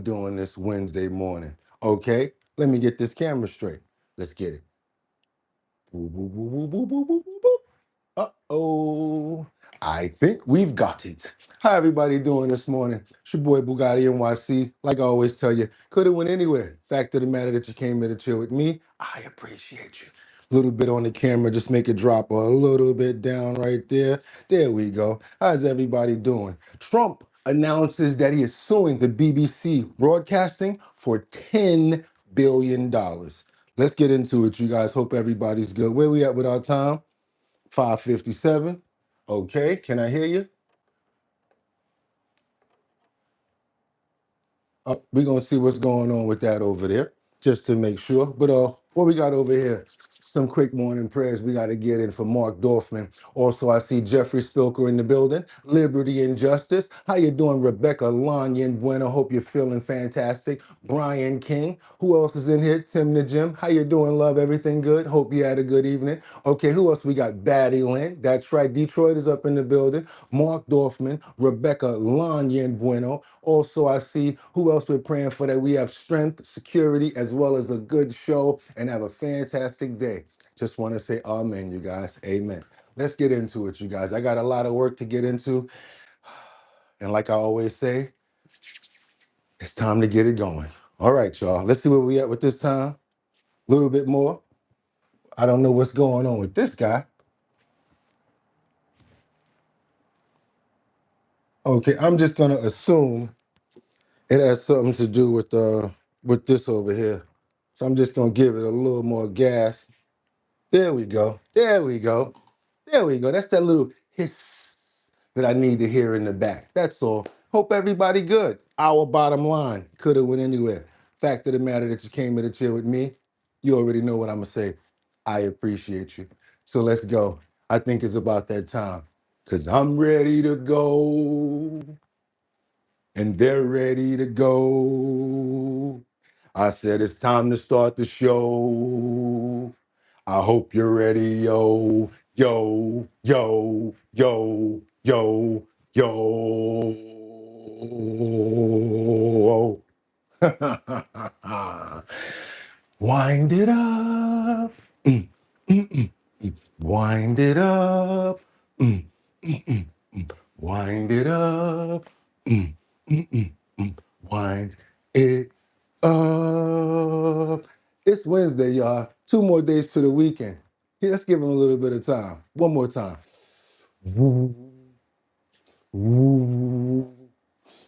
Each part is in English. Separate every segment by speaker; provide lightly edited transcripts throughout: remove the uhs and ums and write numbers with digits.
Speaker 1: Doing this Wednesday morning. Okay, let me get this camera straight. Let's get it. Boop, boop, boop, boop, boop, boop, boop, boop, boop. Uh-oh. I think we've got it. How everybody doing this morning? It's your boy BOOGOTTINYC. Like I always tell you, could have went anywhere. Fact of the matter that you came here to chill with me, I appreciate you. A little bit on the camera, just make it drop a little bit down right there. There we go. How's everybody doing? Trump announces that he is suing the BBC Broadcasting for $10 billion. Let's get into it, you guys. Hope everybody's good. Where we at with our time? 5:57. Okay, can I hear you? We're gonna see what's going on with that over there, just to make sure. But what we got over here? Some quick morning prayers we got to get in for Mark Dorfman. Also, I see Jeffrey Spilker in the building. Liberty and Justice. How you doing, Rebecca Lanyan Bueno? Hope you're feeling fantastic. Brian King. Who else is in here? Tim the Jim. How you doing, love? Everything good? Hope you had a good evening. Okay, who else we got? Batty Lynn. That's right. Detroit is up in the building. Mark Dorfman. Rebecca Lanyan Bueno. Also, I see who else we're praying for, that we have strength, security, as well as a good show, and have a fantastic day. Just want to say amen, you guys. Amen. Let's get into it, you guys. I got a lot of work to get into. And like I always say, it's time to get it going. All right, y'all. Let's see where we at with this time. A little bit more. I don't know what's going on with this guy. Okay, I'm just going to assume it has something to do with this over here. So I'm just going to give it a little more gas. There we go. There we go. There we go. That's that little hiss that I need to hear in the back. That's all. Hope everybody good. Our bottom line. Could have went anywhere. Fact of the matter that you came here to chill with me, you already know what I'm going to say. I appreciate you. So let's go. I think it's about that time. Because I'm ready to go. And they're ready to go. I said it's time to start the show. I hope you're ready, yo, yo, yo, yo, yo, yo. Wind it up. Mm, mm, mm, mm. Wind it up. Mm, mm, mm, mm. Wind it up. Mm, mm, mm, mm. Wind it up. It's Wednesday, y'all. 2 more days to the weekend. Here, let's give them a little bit of time. One more time. Woo, woo,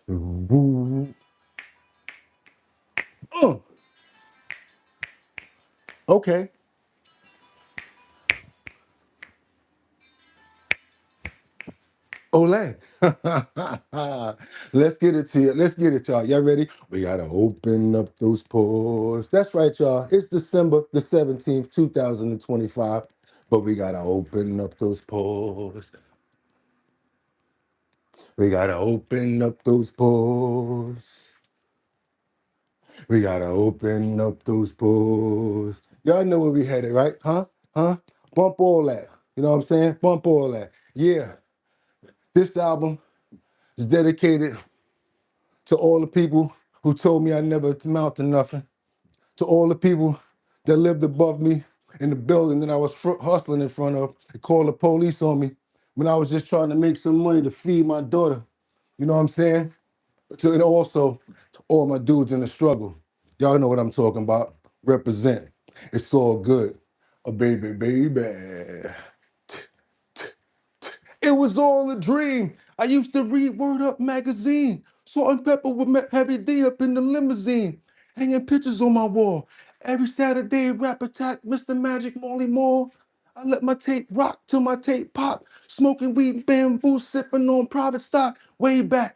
Speaker 1: woo. Okay. Olay. Let's get it to you. Let's get it, y'all. Y'all ready? We got to open up those pores. That's right, y'all. It's December the 17th, 2025. But we got to open up those pores. We got to open up those pores. We got to open up those pores. Y'all know where we headed, right? Huh? Bump all that. You know what I'm saying? Bump all that. Yeah. This album is dedicated to all the people who told me I never amount to nothing, to all the people that lived above me in the building that I was hustling in front of, and called the police on me when I was just trying to make some money to feed my daughter. You know what I'm saying? And also to all my dudes in the struggle. Y'all know what I'm talking about. Represent. It's all good. Oh, baby, baby. It was all a dream. I used to read Word Up magazine. Salt and Pepper with Heavy D up in the limousine. Hanging pictures on my wall. Every Saturday, rap attack, Mr. Magic, Molly Mall. I let my tape rock till my tape pop. Smoking weed, bamboo, sipping on private stock. Way back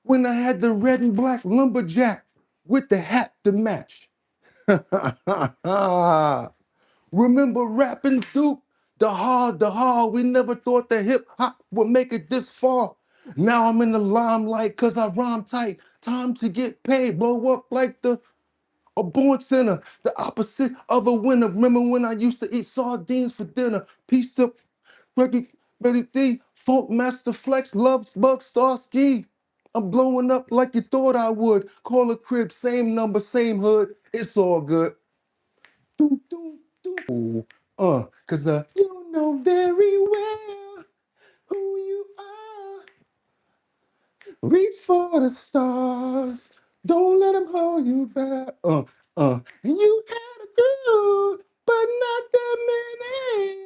Speaker 1: when I had the red and black lumberjack with the hat to match. Remember rapping Duke? The hard, we never thought the hip hop would make it this far. Now I'm in the limelight cause I rhyme tight. Time to get paid, blow up like a born sinner. The opposite of a winner. Remember when I used to eat sardines for dinner? Peace to Ready D, Funk Master Flex, Love Bug Star Ski. I'm blowing up like you thought I would. Call a crib, same number, same hood. It's all good. Do, do, do. Cause you know very well who you are. Reach for the stars. Don't let them hold you back. And you had a good, but not that many.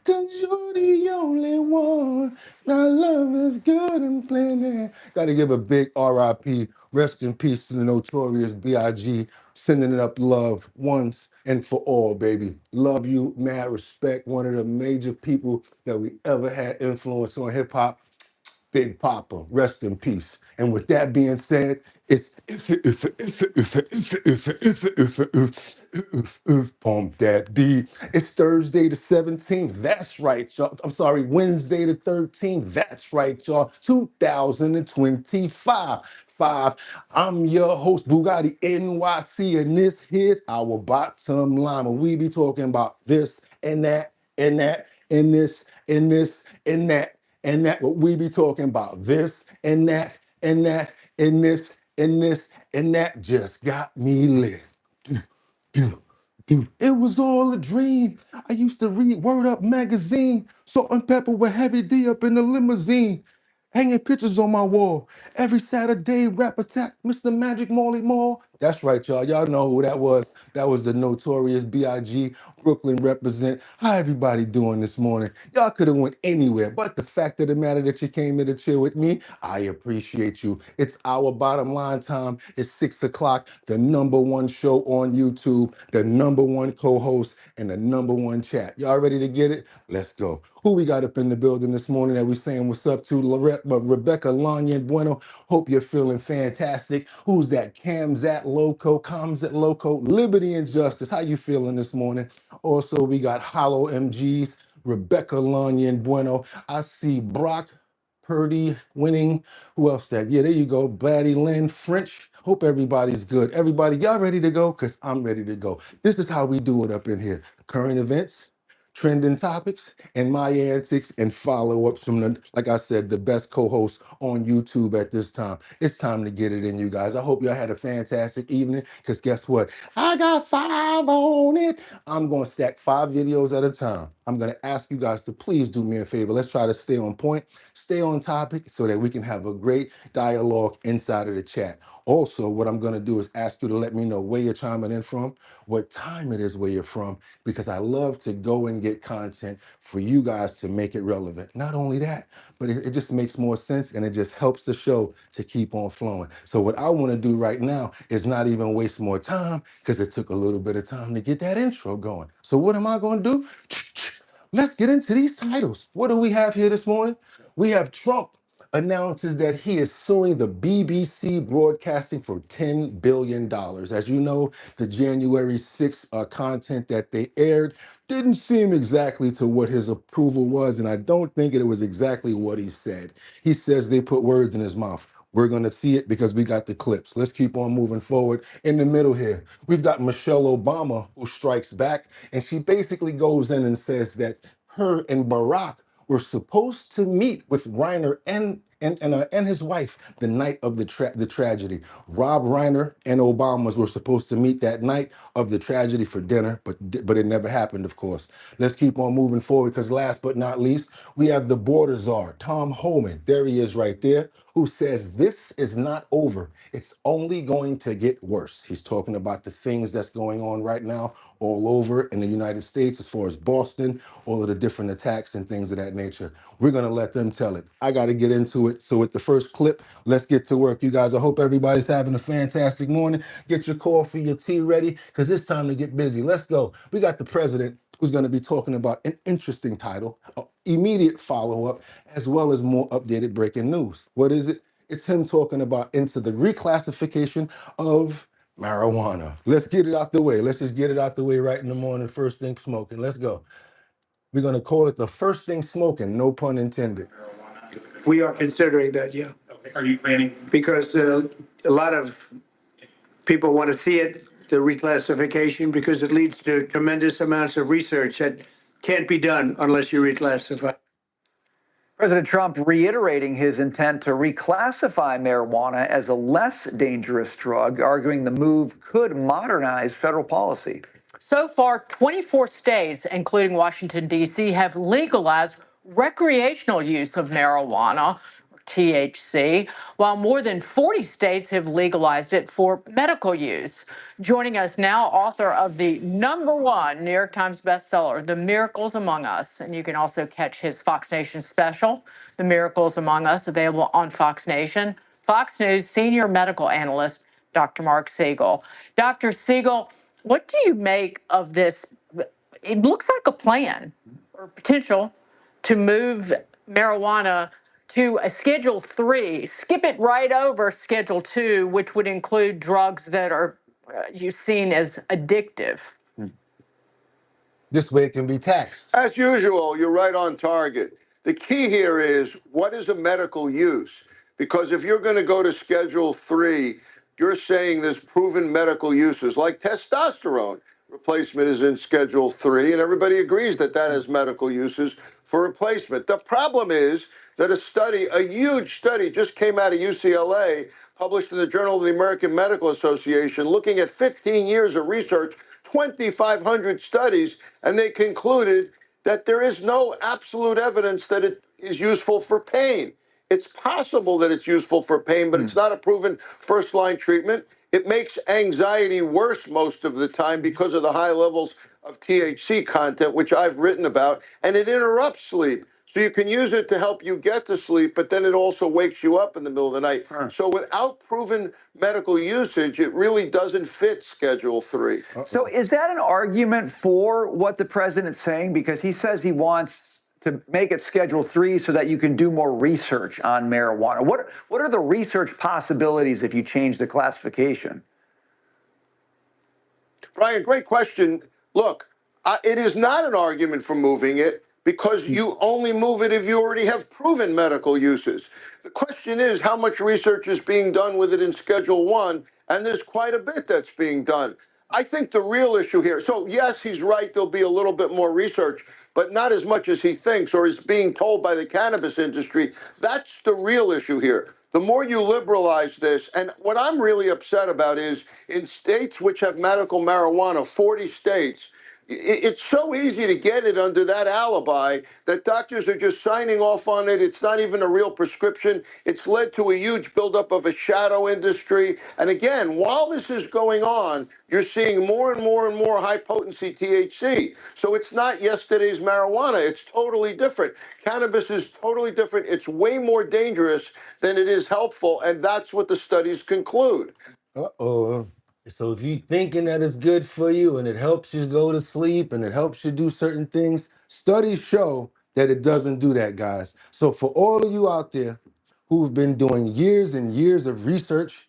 Speaker 1: Cause you're the only one. Now love is good and plenty. Gotta give a big RIP. Rest in peace to the notorious B.I.G. Sending it up love once and for all, baby. Love you, mad respect. One of the major people that we ever had influence on hip hop. Big Papa, rest in peace. And with that being said, it's if pump that beat. It's Thursday the 17th. That's right, y'all. I'm sorry, Wednesday the 13th. That's right, y'all. 2025. I'm your host, Bugatti NYC, and this here's our bottom line. When we be talking about this and that and that and this and this and that. And that what we be talking about, this and that and that and this and this and that just got me lit. It was all a dream. I used to read Word Up magazine, Salt and Pepper with Heavy D up in the limousine, hanging pictures on my wall. Every Saturday, rap attack, Mr. Magic Molly Mall. That's right, y'all. Y'all know who that was. That was the notorious B.I.G. Brooklyn represent. How everybody doing this morning? Y'all could have went anywhere, but the fact of the matter that you came here to chill with me, I appreciate you. It's our bottom line time. It's 6 o'clock, the number one show on YouTube, the number one co-host, and the number one chat. Y'all ready to get it? Let's go. Who we got up in the building this morning that we saying what's up to? Rebecca Lanya Bueno. Hope you're feeling fantastic. Who's that? Camzat Loco, Comzat Loco, Liberty and Justice. How you feeling this morning? Also, we got Hollow MGs, Rebecca Lanya Bueno. I see Brock Purdy winning. Who else that? Yeah, there you go. Batty Lynn French. Hope everybody's good. Everybody, y'all ready to go? Because I'm ready to go. This is how we do it up in here. Current events, trending topics, and my antics and follow-ups from the, like I said, the best co-host on YouTube at this time. It's time to get it in, you guys. I hope y'all had a fantastic evening, because guess what? I got 5 on it. I'm going to stack 5 videos at a time. I'm going to ask you guys to please do me a favor. Let's try to stay on point, stay on topic, so that we can have a great dialogue inside of the chat. Also, what I'm going to do is ask you to let me know where you're chiming in from, what time it is where you're from, because I love to go and get content for you guys to make it relevant. Not only that, but it just makes more sense, and it just helps the show to keep on flowing. So what I want to do right now is not even waste more time, because it took a little bit of time to get that intro going. So what am I going to do? Let's get into these titles. What do we have here this morning? We have Trump announces that he is suing the BBC Broadcasting for $10 billion. As you know, the January 6th content that they aired didn't seem exactly to what his approval was, and I don't think it was exactly what he said. He says they put words in his mouth. We're going to see it because we got the clips. Let's keep on moving forward. In the middle here, we've got Michelle Obama, who strikes back, and she basically goes in and says that her and Barack were supposed to meet with Reiner and his wife the night of the tragedy. Rob Reiner and Obamas were supposed to meet that night of the tragedy for dinner, but it never happened, of course. Let's keep on moving forward, because last but not least, we have the border czar, Tom Homan. There he is right there, who says this is not over. It's only going to get worse. He's talking about the things that's going on right now all over in the United States, as far as Boston, all of the different attacks and things of that nature. We're going to let them tell it. I got to get into it. So with the first clip, let's get to work, you guys. I hope everybody's having a fantastic morning. Get your coffee, your tea ready, because it's time to get busy. Let's go. We got the president, who's going to be talking about an interesting title, immediate follow-up, as well as more updated breaking news. What is it? It's him talking about into the reclassification of marijuana. Let's get it out the way. Let's just get it out the way right in the morning. First thing smoking. Let's go. We're going to call it the first thing smoking, no pun intended.
Speaker 2: We are considering that, yeah.
Speaker 3: Okay. Are you planning?
Speaker 2: Because a lot of people want to see it, the reclassification, because it leads to tremendous amounts of research that can't be done unless you reclassify.
Speaker 3: President Trump reiterating his intent to reclassify marijuana as a less dangerous drug, arguing the move could modernize federal policy.
Speaker 4: So far, 24 states, including Washington, D.C., have legalized recreational use of marijuana, THC, while more than 40 states have legalized it for medical use. Joining us now, author of the #1 New York Times bestseller, The Miracles Among Us. And you can also catch his Fox Nation special, The Miracles Among Us, available on Fox Nation. Fox News senior medical analyst, Dr. Mark Siegel. Dr. Siegel, what do you make of this? It looks like a plan or potential to move marijuana to a Schedule 3, skip it right over Schedule 2, which would include drugs that are seen as addictive.
Speaker 1: This way it can be taxed.
Speaker 5: As usual, you're right on target. The key here is, what is a medical use? Because if you're going to go to Schedule 3, you're saying there's proven medical uses, like testosterone replacement is in Schedule 3, and everybody agrees that that has medical uses for replacement. The problem is that a huge study just came out of UCLA, published in the Journal of the American Medical Association, looking at 15 years of research, 2,500 studies, and they concluded that there is no absolute evidence that it is useful for pain. It's possible that it's useful for pain, but it's not a proven first-line treatment. It makes anxiety worse most of the time because of the high levels of THC content, which I've written about, and it interrupts sleep. So you can use it to help you get to sleep, but then it also wakes you up in the middle of the night. So without proven medical usage, it really doesn't fit Schedule 3.
Speaker 3: So is that an argument for what the president's saying? Because he says he wants to make it Schedule 3 so that you can do more research on marijuana. What are the research possibilities if you change the classification?
Speaker 5: Brian, great question. Look, it is not an argument for moving it because you only move it if you already have proven medical uses. The question is how much research is being done with it in Schedule 1, and there's quite a bit that's being done. I think the real issue here, so yes, he's right, there'll be a little bit more research, but not as much as he thinks or is being told by the cannabis industry. That's the real issue here. The more you liberalize this, and what I'm really upset about is in states which have medical marijuana, 40 states, it's so easy to get it under that alibi that doctors are just signing off on it. It's not even a real prescription. It's led to a huge buildup of a shadow industry. And again, while this is going on, you're seeing more and more and more high-potency THC. So it's not yesterday's marijuana. It's totally different. Cannabis is totally different. It's way more dangerous than it is helpful, and that's what the studies conclude.
Speaker 1: Uh-oh. So if you're thinking that it's good for you and it helps you go to sleep and it helps you do certain things, studies show that it doesn't do that, guys. So for all of you out there who've been doing years and years of research,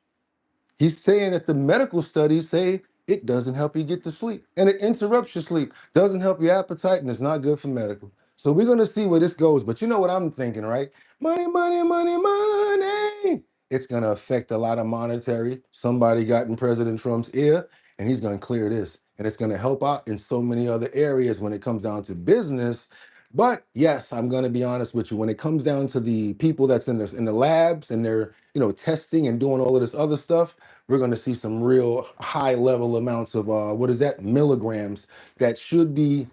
Speaker 1: he's saying that the medical studies say it doesn't help you get to sleep and it interrupts your sleep, doesn't help your appetite, and it's not good for medical. So we're going to see where this goes. But you know what I'm thinking, right? Money, money, money, money. It's going to affect a lot of monetary. Somebody got in President Trump's ear, and he's going to clear this. And it's going to help out in so many other areas when it comes down to business. But yes, I'm going to be honest with you. When it comes down to the people that's in the labs and they're testing and doing all of this other stuff, we're going to see some real high level amounts of milligrams that should be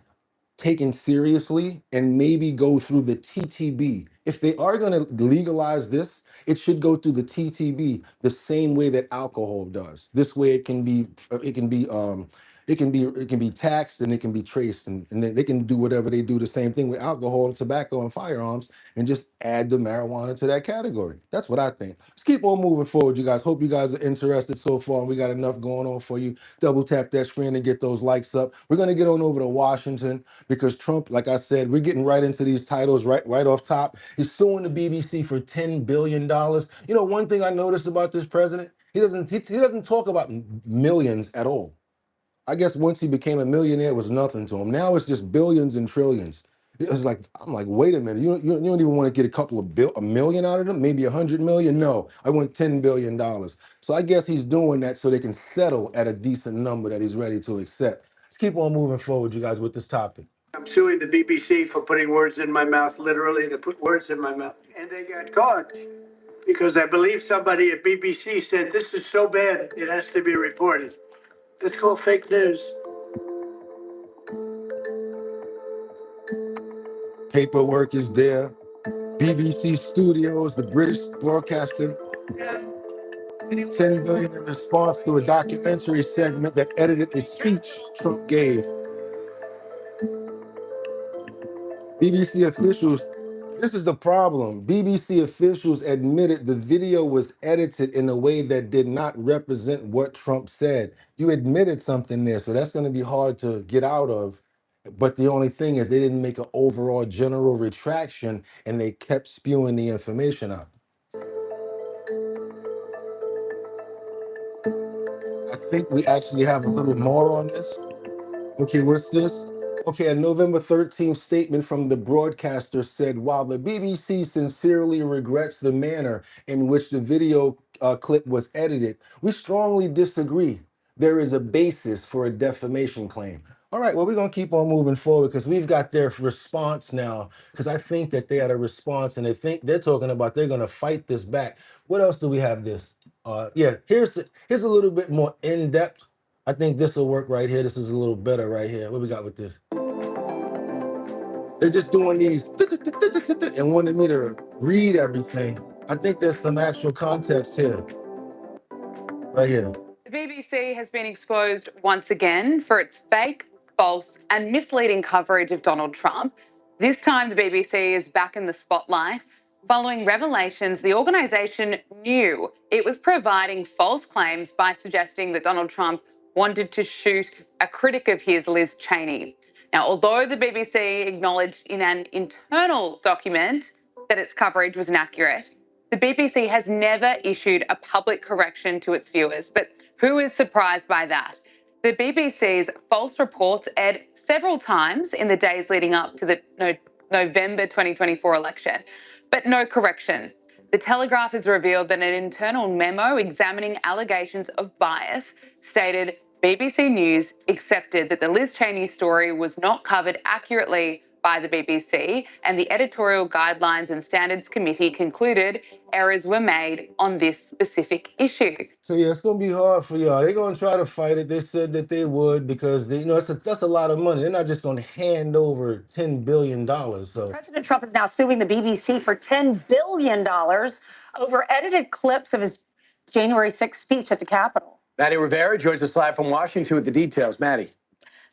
Speaker 1: taken seriously and maybe go through the TTB. If they are going to legalize this, it should go through the TTB the same way that alcohol does. This way it can be taxed and it can be traced, and they can do whatever they do the same thing with alcohol, tobacco, and firearms, and just add the marijuana to that category. That's what I think. Let's keep on moving forward, you guys. Hope you guys are interested so far, and we got enough going on for you. Double tap that screen and get those likes up. We're going to get on over to Washington because Trump, like I said, we're getting right into these titles right off top. He's suing the BBC for $10 billion. You know, one thing I noticed about this president, he doesn't talk about millions at all. I guess once he became a millionaire, it was nothing to him. Now it's just billions and trillions. It's like, I'm like, wait a minute, you don't even want to get a million out of them, maybe 100 million? No, I want $10 billion. So I guess he's doing that so they can settle at a decent number that he's ready to accept. Let's keep on moving forward, you guys, with this topic.
Speaker 2: I'm suing the BBC for putting words in my mouth, literally, they put words in my mouth. And they got caught because I believe somebody at BBC said, this is so bad, it has to be reported. That's called fake news.
Speaker 1: Paperwork is there. BBC Studios, the British broadcaster, 10 billion in response to a documentary segment that edited a speech Trump gave. BBC officials, this is the problem. BBC officials admitted the video was edited in a way that did not represent what Trump said. You admitted something there, so that's going to be hard to get out of. But the only thing is they didn't make an overall general retraction and they kept spewing the information out. I think we actually have a little more on this. Okay, what's this? Okay, a November 13th statement from the broadcaster said, while the BBC sincerely regrets the manner in which the video clip was edited, we strongly disagree. There is a basis for a defamation claim. All right, well, we're going to keep on moving forward because we've got their response now, because I think that they had a response and they're talking about they're going to fight this back. What else do we have this? Yeah, here's a little bit more in-depth. I think this will work right here. This is a little better right here. What we got with this? They're just doing these and wanted me to read everything. I think there's some actual context here. Right here.
Speaker 6: The BBC has been exposed once again for its fake, false, and misleading coverage of Donald Trump. This time, the BBC is back in the spotlight. Following revelations, the organisation knew it was providing false claims by suggesting that Donald Trump wanted to shoot a critic of his, Liz Cheney. Now, although the BBC acknowledged in an internal document that its coverage was inaccurate, the BBC has never issued a public correction to its viewers. But who is surprised by that? The BBC's false reports aired several times in the days leading up to the November 2024 election, but no correction. The Telegraph has revealed that an internal memo examining allegations of bias stated BBC News accepted that the Liz Cheney story was not covered accurately by the BBC, and the Editorial Guidelines and Standards Committee concluded errors were made on this specific issue.
Speaker 1: So yeah, it's gonna be hard for y'all. They're gonna try to fight it. They said that they would because that's a lot of money. They're not just gonna hand over $10 billion. So
Speaker 7: President Trump is now suing the BBC for $10 billion over edited clips of his January 6th speech at the Capitol.
Speaker 2: Maddie Rivera joins us live from Washington with the details. Maddie.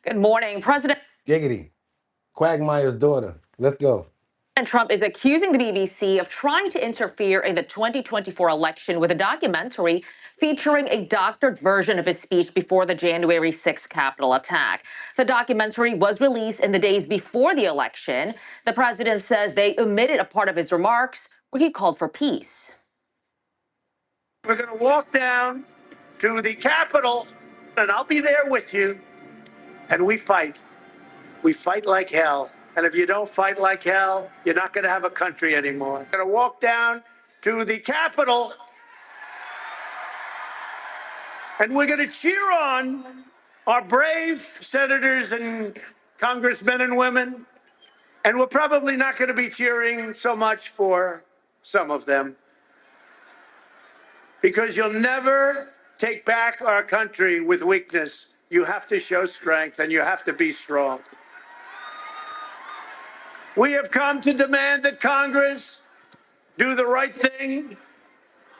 Speaker 4: Good morning. President
Speaker 1: Giggity. Quagmire's daughter. Let's go.
Speaker 8: Trump is accusing the BBC of trying to interfere in the 2024 election with a documentary featuring a doctored version of his speech before the January 6th Capitol attack. The documentary was released in the days before the election. The president says they omitted a part of his remarks where he called for peace.
Speaker 2: We're going to walk down to the Capitol, and I'll be there with you, and we fight. We fight like hell. And if you don't fight like hell, you're not going to have a country anymore. We're going to walk down to the Capitol, and we're going to cheer on our brave senators and congressmen and women. And we're probably not going to be cheering so much for some of them, because you'll never take back our country with weakness. You have to show strength, and you have to be strong. We have come to demand that Congress do the right thing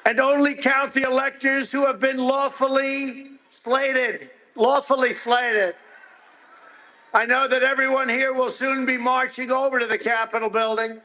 Speaker 2: and only count the electors who have been lawfully slated. Lawfully slated. I know that everyone here will soon be marching over to the Capitol building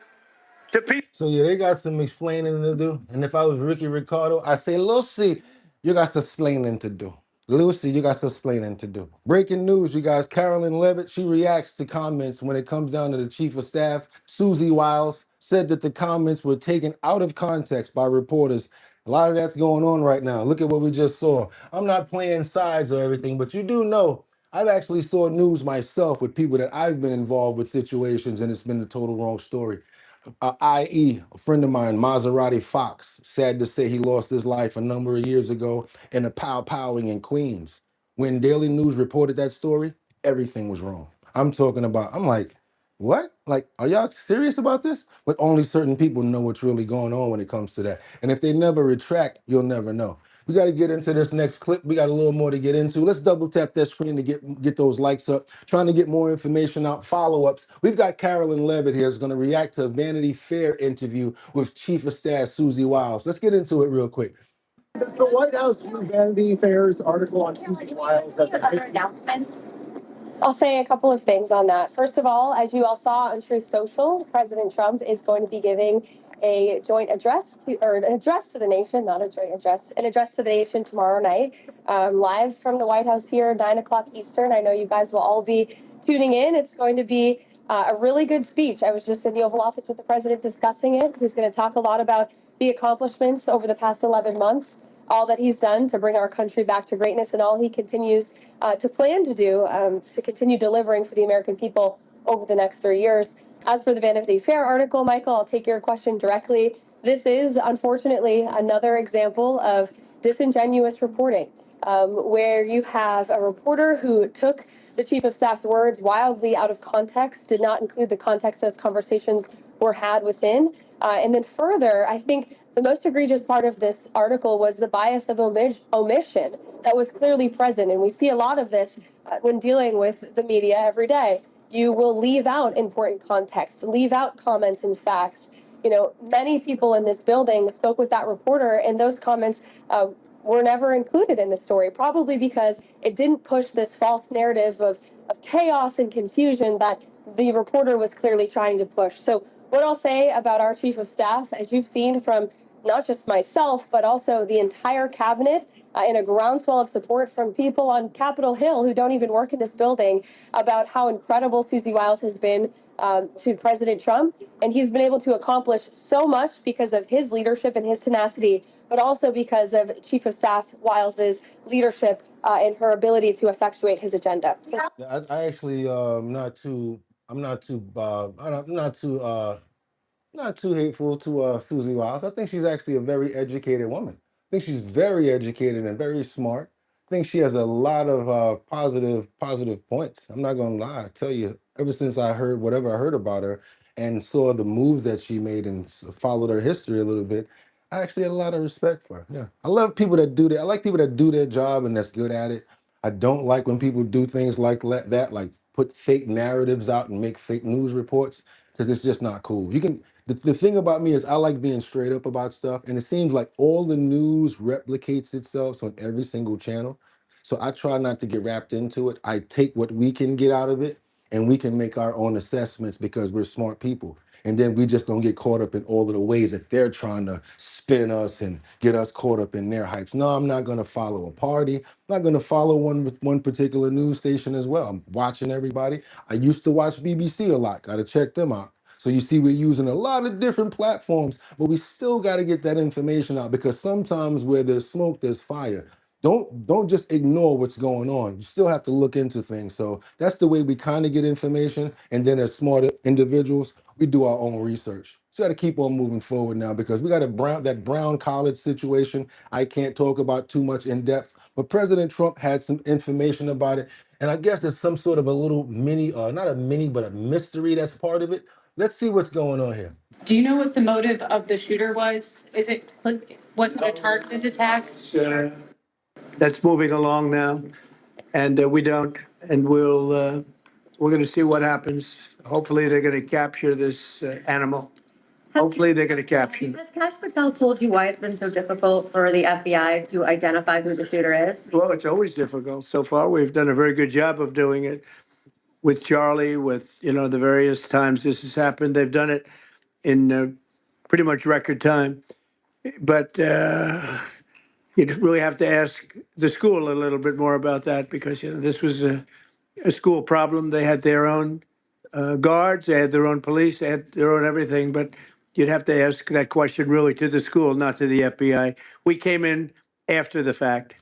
Speaker 2: to
Speaker 1: So yeah, they got some explaining to do. And if I was Ricky Ricardo, I say, Lucy, you got some explaining to do. Lucy, you got some explaining to do. Breaking news, you guys. Carolyn Levitt, she reacts to comments when it comes down to the chief of staff. Susie Wiles said that the comments were taken out of context by reporters. A lot of that's going on right now. Look at what we just saw. I'm not playing sides or everything, but you do know I've actually saw news myself with people that I've been involved with situations, and it's been the total wrong story. I.e., a friend of mine, Maserati Fox, sad to say he lost his life a number of years ago in a powwowing in Queens. When Daily News reported that story, everything was wrong. I'm talking about, I'm like, what? Like, are y'all serious about this? But only certain people know what's really going on when it comes to that. And if they never retract, you'll never know. We got to get into this next clip. We got a little more to get into. Let's double tap that screen to get those likes up. Trying to get more information out, follow-ups. We've got Carolyn Levitt here is going to react to a Vanity Fair interview with Chief of Staff Susie Wiles. Let's get into it real quick.
Speaker 9: Does the White House view Vanity Fair's article on Susie Wiles as a announcements? I'll say a couple of things on that. First of all, as you all saw on Truth Social, President Trump is going to be giving a joint address an address to the nation, not a joint address, an address to the nation tomorrow night, live from the White House here, 9 o'clock Eastern. I know you guys will all be tuning in. It's going to be a really good speech. I was just in the Oval Office with the president discussing it. He's going to talk a lot about the accomplishments over the past 11 months, all that he's done to bring our country back to greatness, and all he continues to plan to do to continue delivering for the American people over the next 3 years. As for the Vanity Fair article, Michael, I'll take your question directly. This is, unfortunately, another example of disingenuous reporting, where you have a reporter who took the Chief of Staff's words wildly out of context, did not include the context those conversations were had within. And then further, I think the most egregious part of this article was the bias of omission that was clearly present. And we see a lot of this when dealing with the media every day. You will leave out important context, leave out comments and facts. You know, many people in this building spoke with that reporter, and those comments were never included in the story, probably because it didn't push this false narrative of chaos and confusion that the reporter was clearly trying to push. So what I'll say about our Chief of Staff, as you've seen from not just myself, but also the entire cabinet, and a groundswell of support from people on Capitol Hill who don't even work in this building, about how incredible Susie Wiles has been to President Trump. And he's been able to accomplish so much because of his leadership and his tenacity, but also because of Chief of Staff Wiles's leadership and her ability to effectuate his agenda. So
Speaker 1: I actually I'm not too hateful to Susie Wiles. I think she's actually a very educated woman. I think she's very educated and very smart. I think she has a lot of positive points. I'm not gonna lie. I tell you, ever since I heard whatever I heard about her and saw the moves that she made and followed her history a little bit, I actually had a lot of respect for her. Yeah, I love people that do that. I like people that do their job and that's good at it. I don't like when people do things like that, like put fake narratives out and make fake news reports, because it's just not cool. You can the thing about me is I like being straight up about stuff, and it seems like all the news replicates itself on every single channel. So I try not to get wrapped into it. I take what we can get out of it, and we can make our own assessments because we're smart people. And then we just don't get caught up in all of the ways that they're trying to spin us and get us caught up in their hypes. No, I'm not going to follow a party. I'm not going to follow one particular news station as well. I'm watching everybody. I used to watch BBC a lot. Got to check them out. So you see, we're using a lot of different platforms, but we still got to get that information out, because sometimes where there's smoke, there's fire. Don't just ignore what's going on. You still have to look into things. So that's the way we kind of get information. And then as smart individuals, we do our own research. So got to keep on moving forward now, because we got that Brown College situation. I can't talk about too much in depth, but President Trump had some information about it. And I guess there's some sort of a little mini, not a mini, but a mystery that's part of it. Let's see what's going on here.
Speaker 4: Do you know what the motive of the shooter was? Was it a targeted attack?
Speaker 2: That's moving along now, and we don't, and we're going to see what happens. Hopefully, they're going to capture this animal. Hopefully, they're going to capture it.
Speaker 9: Has Kash Patel told you why it's been so difficult for the FBI to identify who the shooter is?
Speaker 2: Well, it's always difficult. So far, we've done a very good job of doing it with Charlie, with, the various times this has happened. They've done it in pretty much record time. But you'd really have to ask the school a little bit more about that, because, this was a school problem. They had their own guards, they had their own police, they had their own everything. But you'd have to ask that question really to the school, not to the FBI. We came in after the fact,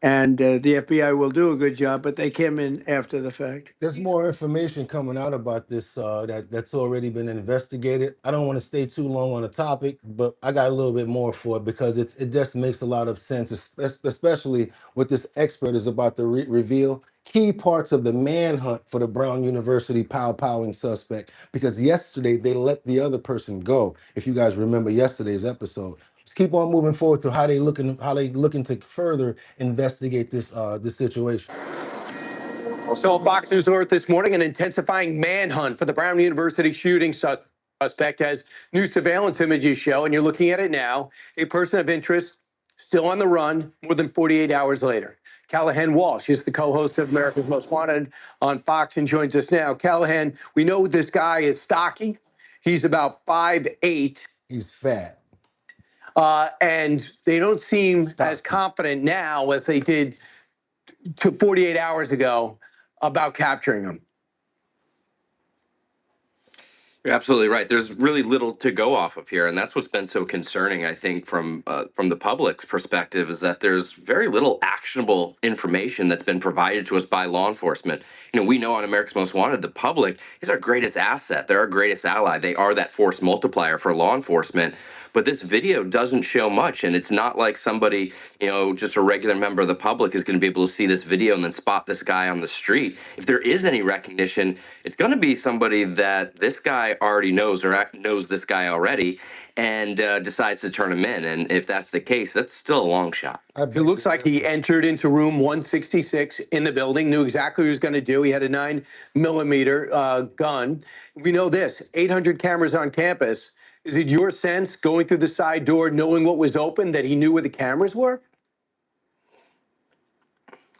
Speaker 2: and the FBI will do a good job, but they came in after the fact.
Speaker 1: There's more information coming out about this that's already been investigated. I don't want to stay too long on the topic, but I got a little bit more for it because it just makes a lot of sense, especially what this expert is about to reveal key parts of the manhunt for the Brown University powwowing suspect. Because yesterday they let the other person go. If you guys remember yesterday's episode. Let's keep on moving forward to how they looking to further investigate this situation.
Speaker 10: So Fox News Earth this morning, an intensifying manhunt for the Brown University shooting suspect, as new surveillance images show, and you're looking at it now, a person of interest still on the run more than 48 hours later. Callahan Walsh is the co-host of America's Most Wanted on Fox and joins us now. Callahan, we know this guy is stocky. He's about 5'8".
Speaker 1: He's fat.
Speaker 10: And they don't seem as confident now as they did 48 hours ago about capturing him.
Speaker 11: You're absolutely right. There's really little to go off of here, and that's what's been so concerning, I think, from the public's perspective, is that there's very little actionable information that's been provided to us by law enforcement. You know, we know on America's Most Wanted, the public is our greatest asset. They're our greatest ally. They are that force multiplier for law enforcement. But this video doesn't show much, and it's not like somebody, you know, just a regular member of the public is going to be able to see this video and then spot this guy on the street. If there is any recognition, it's going to be somebody that this guy already knows or knows this guy already and decides to turn him in. And if that's the case, that's still a long shot.
Speaker 10: It looks like he entered into room 166 in the building, knew exactly what he was going to do. He had a 9mm gun. We know this, 800 cameras on campus. Is it your sense, going through the side door, knowing what was open, that he knew where the cameras were?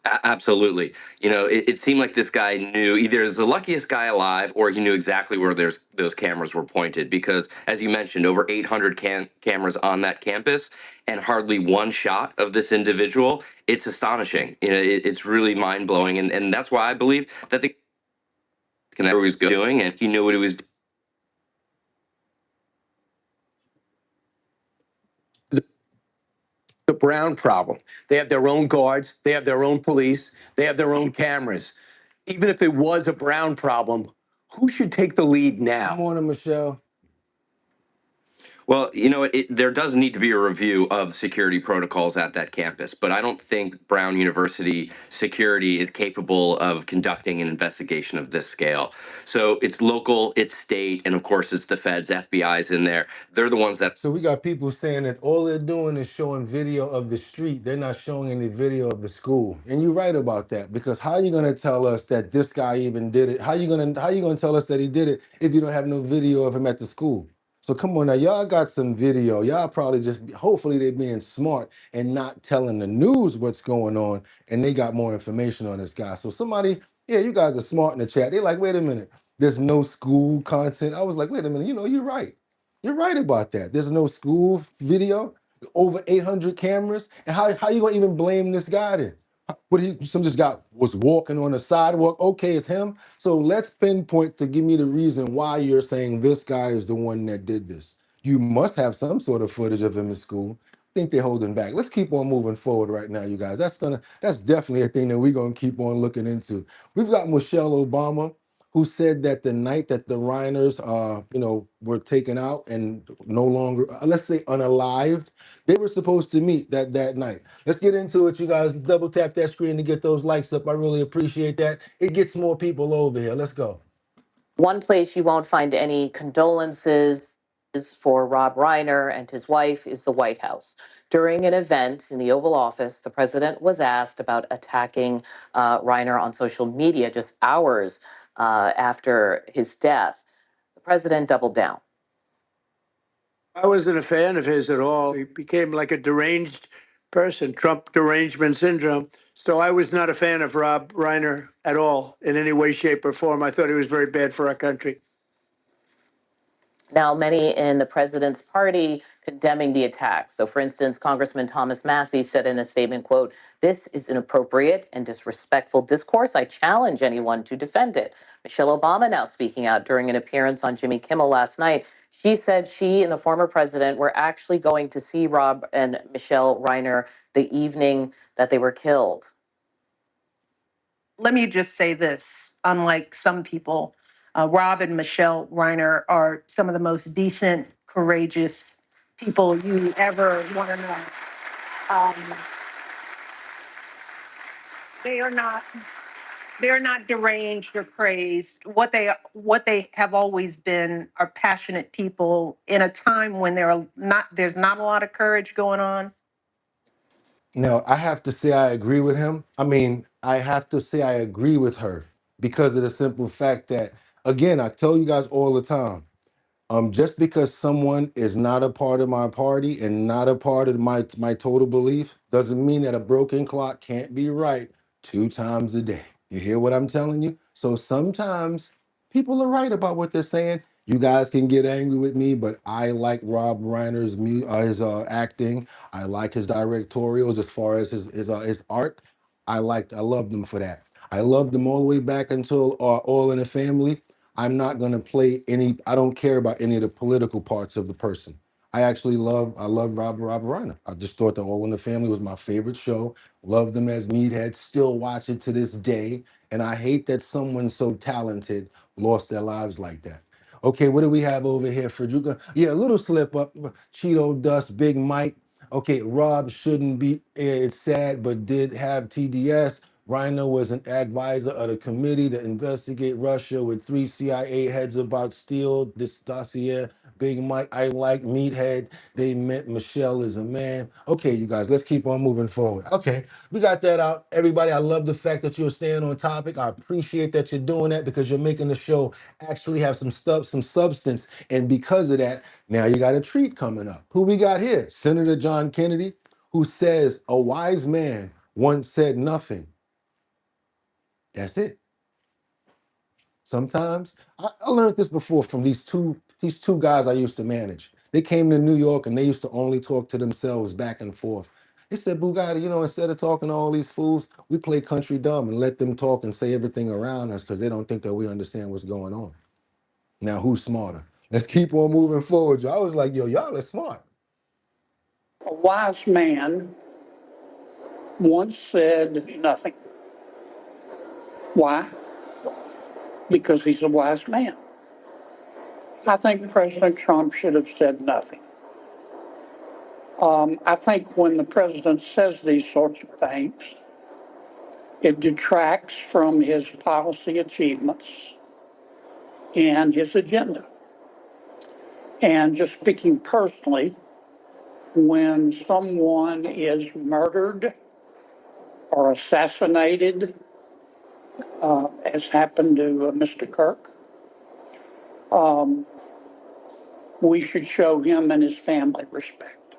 Speaker 11: Absolutely. You know, it seemed like this guy knew either is the luckiest guy alive or he knew exactly where those cameras were pointed because, as you mentioned, over 800 cameras on that campus and hardly one shot of this individual. It's astonishing. You know, it's really mind-blowing. And that's why I believe that the guy was doing and he knew what he was doing.
Speaker 10: The Brown problem. They have their own guards, they have their own police, they have their own cameras. Even if it was a Brown problem, who should take the lead now?
Speaker 1: Good morning, Michelle.
Speaker 11: Well, you know, there does need to be a review of security protocols at that campus, but I don't think Brown University security is capable of conducting an investigation of this scale. So it's local, it's state, and of course it's the feds, FBI's in there. They're the ones that...
Speaker 1: So we got people saying that all they're doing is showing video of the street. They're not showing any video of the school. And you're right about that, because how are you going to tell us that this guy even did it? How are you going to tell us that he did it if you don't have no video of him at the school? So come on now, y'all got some video. Y'all probably just, hopefully they're being smart and not telling the news what's going on, and they got more information on this guy. So somebody, yeah, you guys are smart in the chat. They're like, wait a minute, there's no school content. I was like, wait a minute, you know, you're right. You're right about that. There's no school video, over 800 cameras. And how you gonna even blame this guy then? What some just guy was walking on the sidewalk. Okay, it's him. So let's pinpoint to give me the reason why you're saying this guy is the one that did this. You must have some sort of footage of him in school. I think they're holding back. Let's keep on moving forward right now, you guys. That's definitely a thing that we're gonna keep on looking into. We've got Michelle Obama, who said that the night that the Reiners, were taken out and no longer, let's say, unalived, they were supposed to meet that night. Let's get into it, you guys. Let's double tap that screen to get those likes up. I really appreciate that. It gets more people over here. Let's go.
Speaker 12: One place you won't find any condolences for Rob Reiner and his wife is the White House. During an event in the Oval Office, the president was asked about attacking Reiner on social media just hours after his death. The president doubled down.
Speaker 2: I wasn't a fan of his at all. He became like a deranged person, Trump derangement syndrome. So I was not a fan of Rob Reiner at all in any way, shape, or form. I thought he was very bad for our country.
Speaker 12: Now, many in the president's party condemning the attack. So, for instance, Congressman Thomas Massie said in a statement, quote, "This is inappropriate and disrespectful discourse. I challenge anyone to defend it." Michelle Obama now speaking out during an appearance on Jimmy Kimmel last night. She said she and the former president were actually going to see Rob and Michelle Reiner the evening that they were killed.
Speaker 13: Let me just say this, unlike some people, Rob and Michelle Reiner are some of the most decent, courageous people you ever want to know. Um, they are not deranged or crazed. What they have always been are passionate people in a time when there's not a lot of courage going on.
Speaker 1: Now, I have to say I agree with him. I mean, I have to say I agree with her because of the simple fact that, again, I tell you guys all the time, just because someone is not a part of my party and not a part of my total belief doesn't mean that a broken clock can't be right 2 times a day. You hear what I'm telling you? So sometimes people are right about what they're saying. You guys can get angry with me, but I like Rob Reiner's his acting. I like his directorials as far as his art. I loved him for that. I loved him all the way back until All in the Family. I'm not going to play any. I don't care about any of the political parts of the person. I love Rob Reiner. I just thought that All in the Family was my favorite show. Loved them as meatheads. Still watch it to this day. And I hate that someone so talented lost their lives like that. Okay, what do we have over here, Frederica? Yeah, a little slip up. Cheeto Dust, Big Mike. Okay, Rob shouldn't be. It's sad, but did have TDS. Reiner was an advisor of the committee to investigate Russia with 3 CIA heads about Steele, this dossier. Big Mike, I like Meathead. They met Michelle as a man. Okay, you guys, let's keep on moving forward. Okay, we got that out. Everybody, I love the fact that you're staying on topic. I appreciate that you're doing that because you're making the show actually have some stuff, some substance. And because of that, now you got a treat coming up. Who we got here? Senator John Kennedy, who says a wise man once said nothing. That's it. Sometimes I learned this before from these two guys I used to manage. They came to New York and they used to only talk to themselves back and forth. They said, Bugatti, instead of talking to all these fools, we play country dumb and let them talk and say everything around us because they don't think that we understand what's going on. Now, who's smarter? Let's keep on moving forward. Yo. I was like, yo, y'all are smart.
Speaker 14: A wise man once said nothing. Why? Because he's a wise man. I think President Trump should have said nothing. I think when the president says these sorts of things, it detracts from his policy achievements and his agenda. And just speaking personally, when someone is murdered or assassinated, as happened to Mr. Kirk, we should show him and his family respect.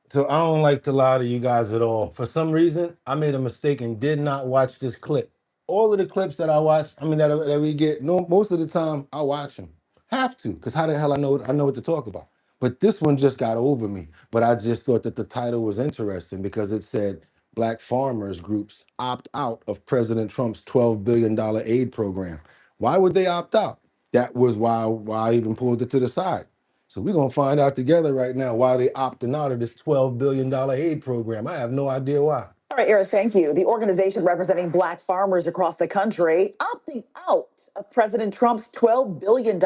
Speaker 1: So I don't like to lie to you guys at all. For some reason, I made a mistake and did not watch this clip. All of the clips that I watch, that we get, no, most of the time I watch them. Have to, because how the hell I know what to talk about. But this one just got over me. But I just thought that the title was interesting because it said Black farmers groups opt out of President Trump's $12 billion aid program. Why would they opt out? That was why I even pulled it to the side. So we're going to find out together right now why they opting out of this $12 billion aid program. I have no idea why.
Speaker 15: All right, Eric, thank you. The organization representing Black farmers across the country opting out of President Trump's $12 billion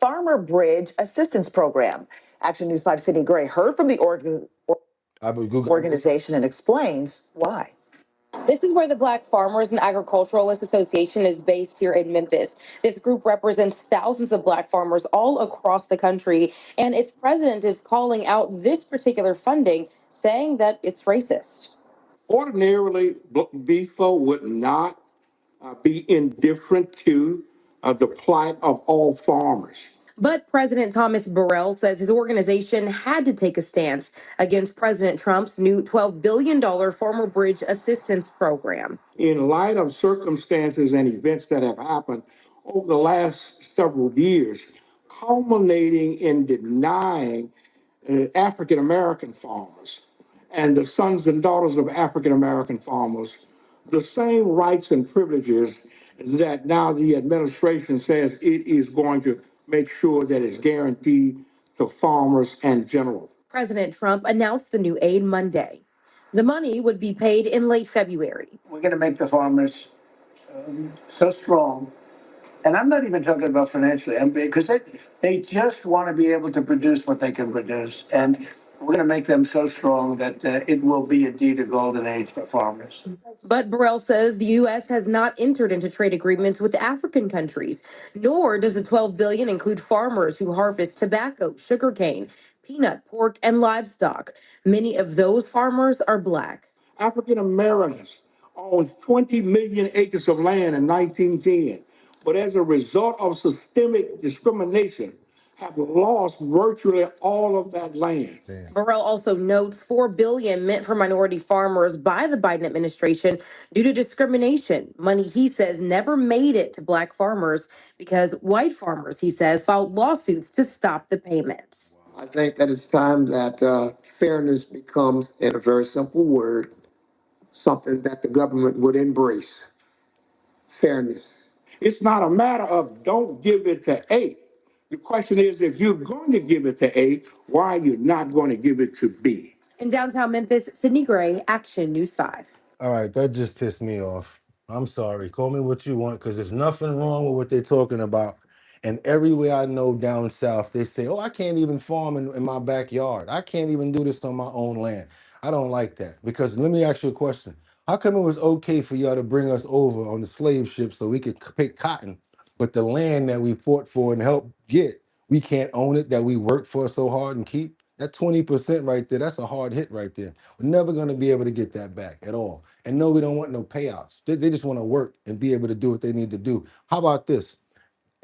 Speaker 15: Farmer Bridge Assistance Program. Action News 5 Sydney Gray heard from the organization and explains why.
Speaker 9: This is where the Black Farmers and Agriculturalists Association is based here in Memphis. This group represents thousands of Black farmers all across the country, and its president is calling out this particular funding, saying that it's racist.
Speaker 14: Ordinarily, BFO would not be indifferent to the plight of all farmers.
Speaker 9: But President Thomas Burrell says his organization had to take a stance against President Trump's new $12 billion Farmer Bridge Assistance Program.
Speaker 14: In light of circumstances and events that have happened over the last several years, culminating in denying African American farmers and the sons and daughters of African American farmers the same rights and privileges that now the administration says it is going to make sure that it's guaranteed to farmers and general.
Speaker 9: President Trump announced the new aid Monday. The money would be paid in late February.
Speaker 2: We're going to make the farmers so strong. And I'm not even talking about financially, because they just want to be able to produce what they can produce. And we're going to make them so strong that it will be indeed a golden age for farmers.
Speaker 9: But Burrell says the U.S. has not entered into trade agreements with African countries, nor does the $12 billion include farmers who harvest tobacco, sugarcane, peanut, pork, and livestock. Many of those farmers are Black.
Speaker 14: African Americans owned 20 million acres of land in 1910, but as a result of systemic discrimination, have lost virtually all of that land.
Speaker 1: Damn.
Speaker 9: Burrell also notes $4 billion meant for minority farmers by the Biden administration due to discrimination. Money he says never made it to Black farmers because white farmers, he says, filed lawsuits to stop the payments.
Speaker 14: I think that it's time that fairness becomes, in a very simple word, something that the government would embrace. Fairness. It's not a matter of don't give it to A. The question is, if you're going to give it to A, why are you not going to give it to B?
Speaker 9: In downtown Memphis, Sydney Gray, Action News 5.
Speaker 1: All right, that just pissed me off. I'm sorry. Call me what you want, because there's nothing wrong with what they're talking about. And everywhere I know down south, they say, oh, I can't even farm in my backyard. I can't even do this on my own land. I don't like that. Because let me ask you a question. How come it was okay for y'all to bring us over on the slave ship so we could pick cotton, but the land that we fought for and helped get, we can't own it, that we worked for so hard and keep? That 20% right there, that's a hard hit right there. We're never going to be able to get that back at all. And no, we don't want no payouts. They just want to work and be able to do what they need to do. How about this?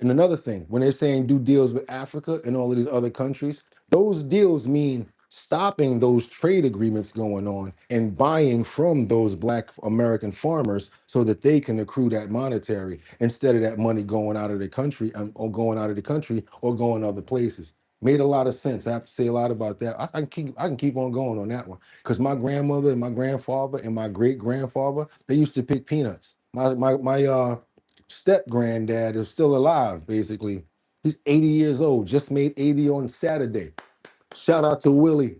Speaker 1: And another thing, when they're saying do deals with Africa and all of these other countries, those deals mean stopping those trade agreements going on and buying from those Black American farmers so that they can accrue that monetary instead of that money going out of the country or going out of the country or going other places. Made a lot of sense. I have to say a lot about that. I can keep on going on that one because my grandmother and my grandfather and my great grandfather, they used to pick peanuts. My step granddad is still alive, basically. He's 80 years old, just made 80 on Saturday. Shout out to Willie.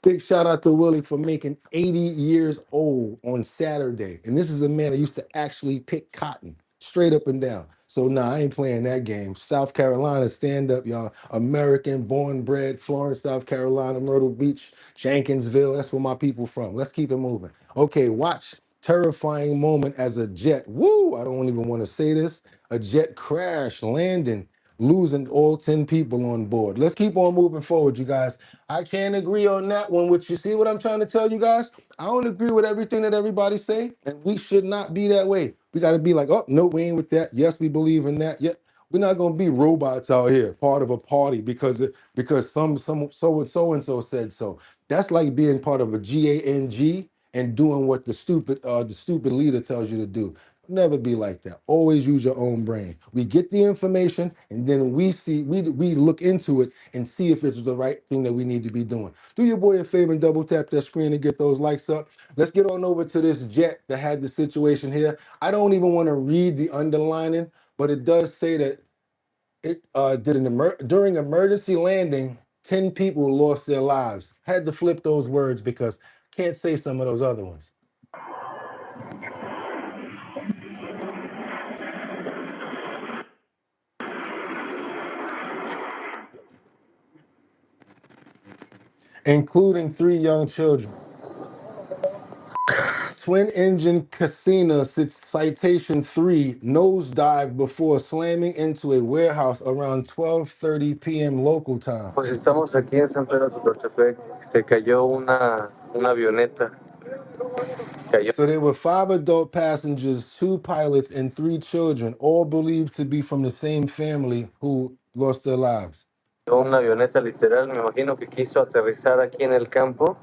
Speaker 1: Big shout out to Willie for making 80 years old on Saturday. And this is a man that used to actually pick cotton straight up and down. So nah, I ain't playing that game. South Carolina, stand up, y'all. American, born, bred, Florence, South Carolina, Myrtle Beach, Jenkinsville. That's where my people from. Let's keep it moving. Okay, watch. Terrifying moment as a jet. Woo! I don't even want to say this. A jet crash, landing, losing all 10 people on board. Let's keep on moving forward, you guys. I can't agree on that one. Which you see what I'm trying to tell you guys? I don't agree with everything that everybody say, and we should not be that way. We got to be like, oh no, we ain't with that. Yes, we believe in that. Yeah, we're not gonna be robots out here, part of a party because some so and so said so. That's like being part of a GANG and doing what the stupid leader tells you to do. Never be like that. Always use your own brain. We get the information and then we look into it and see if it's the right thing that we need to be doing. Do your boy a favor and double tap that screen and get those likes up. Let's get on over to this jet that had the situation here. I don't even want to read the underlining, but it does say that it during emergency landing, 10 people lost their lives. Had to flip those words because can't say some of those other ones. Including 3 young children. Twin engine Casina Citation 3 nosedive before slamming into a warehouse around 12:30 p.m. local time.
Speaker 16: Pues estamos aquí en San Pedro Sototepec. Se cayó una avioneta.
Speaker 1: So there were 5 adult passengers, 2 pilots, and 3 children, all believed to be from the same family who lost their lives.
Speaker 16: Una avioneta literal, me imagino que quiso aterrizar aquí en el campo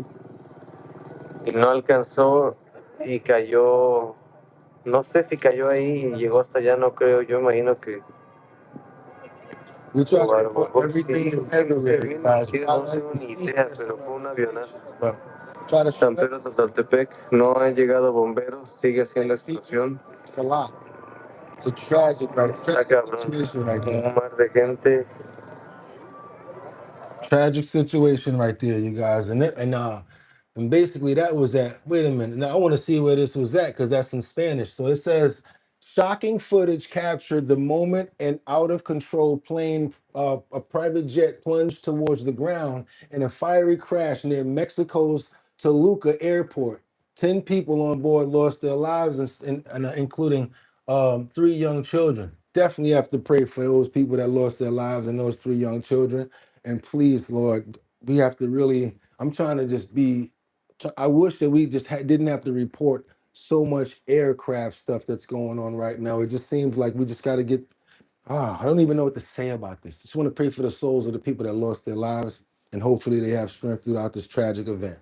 Speaker 16: y no alcanzó y cayó, no sé si cayó ahí y llegó hasta allá, no creo, yo imagino que
Speaker 1: We try to
Speaker 16: o a lo
Speaker 1: report
Speaker 16: mejor
Speaker 1: everything
Speaker 16: sí,
Speaker 1: from
Speaker 16: sí,
Speaker 1: everywhere, guys.
Speaker 16: sí, no tengo ni idea, pero fue un avionazo.
Speaker 1: But try to
Speaker 16: San Pedro Sototepec, no han llegado bomberos, sigue haciendo
Speaker 1: people.
Speaker 16: explosión.
Speaker 1: It's a lot. It's a tragic, right?
Speaker 16: Está
Speaker 1: Tragic
Speaker 16: cabrón.
Speaker 1: situation right there.
Speaker 16: Un mar de gente.
Speaker 1: Tragic situation right there, you guys. And basically that was that. Wait a minute. Now I want to see where this was at because that's in Spanish. So it says shocking footage captured the moment an out of control plane, a private jet plunged towards the ground in a fiery crash near Mexico's Toluca airport. 10 people on board lost their lives, including 3 young children. Definitely have to pray for those people that lost their lives and those 3 young children. And please, Lord, we have to really, I'm trying to just be, I wish that we just didn't have to report so much aircraft stuff that's going on right now. It just seems like we just got to get, I don't even know what to say about this. Just want to pray for the souls of the people that lost their lives, and hopefully they have strength throughout this tragic event.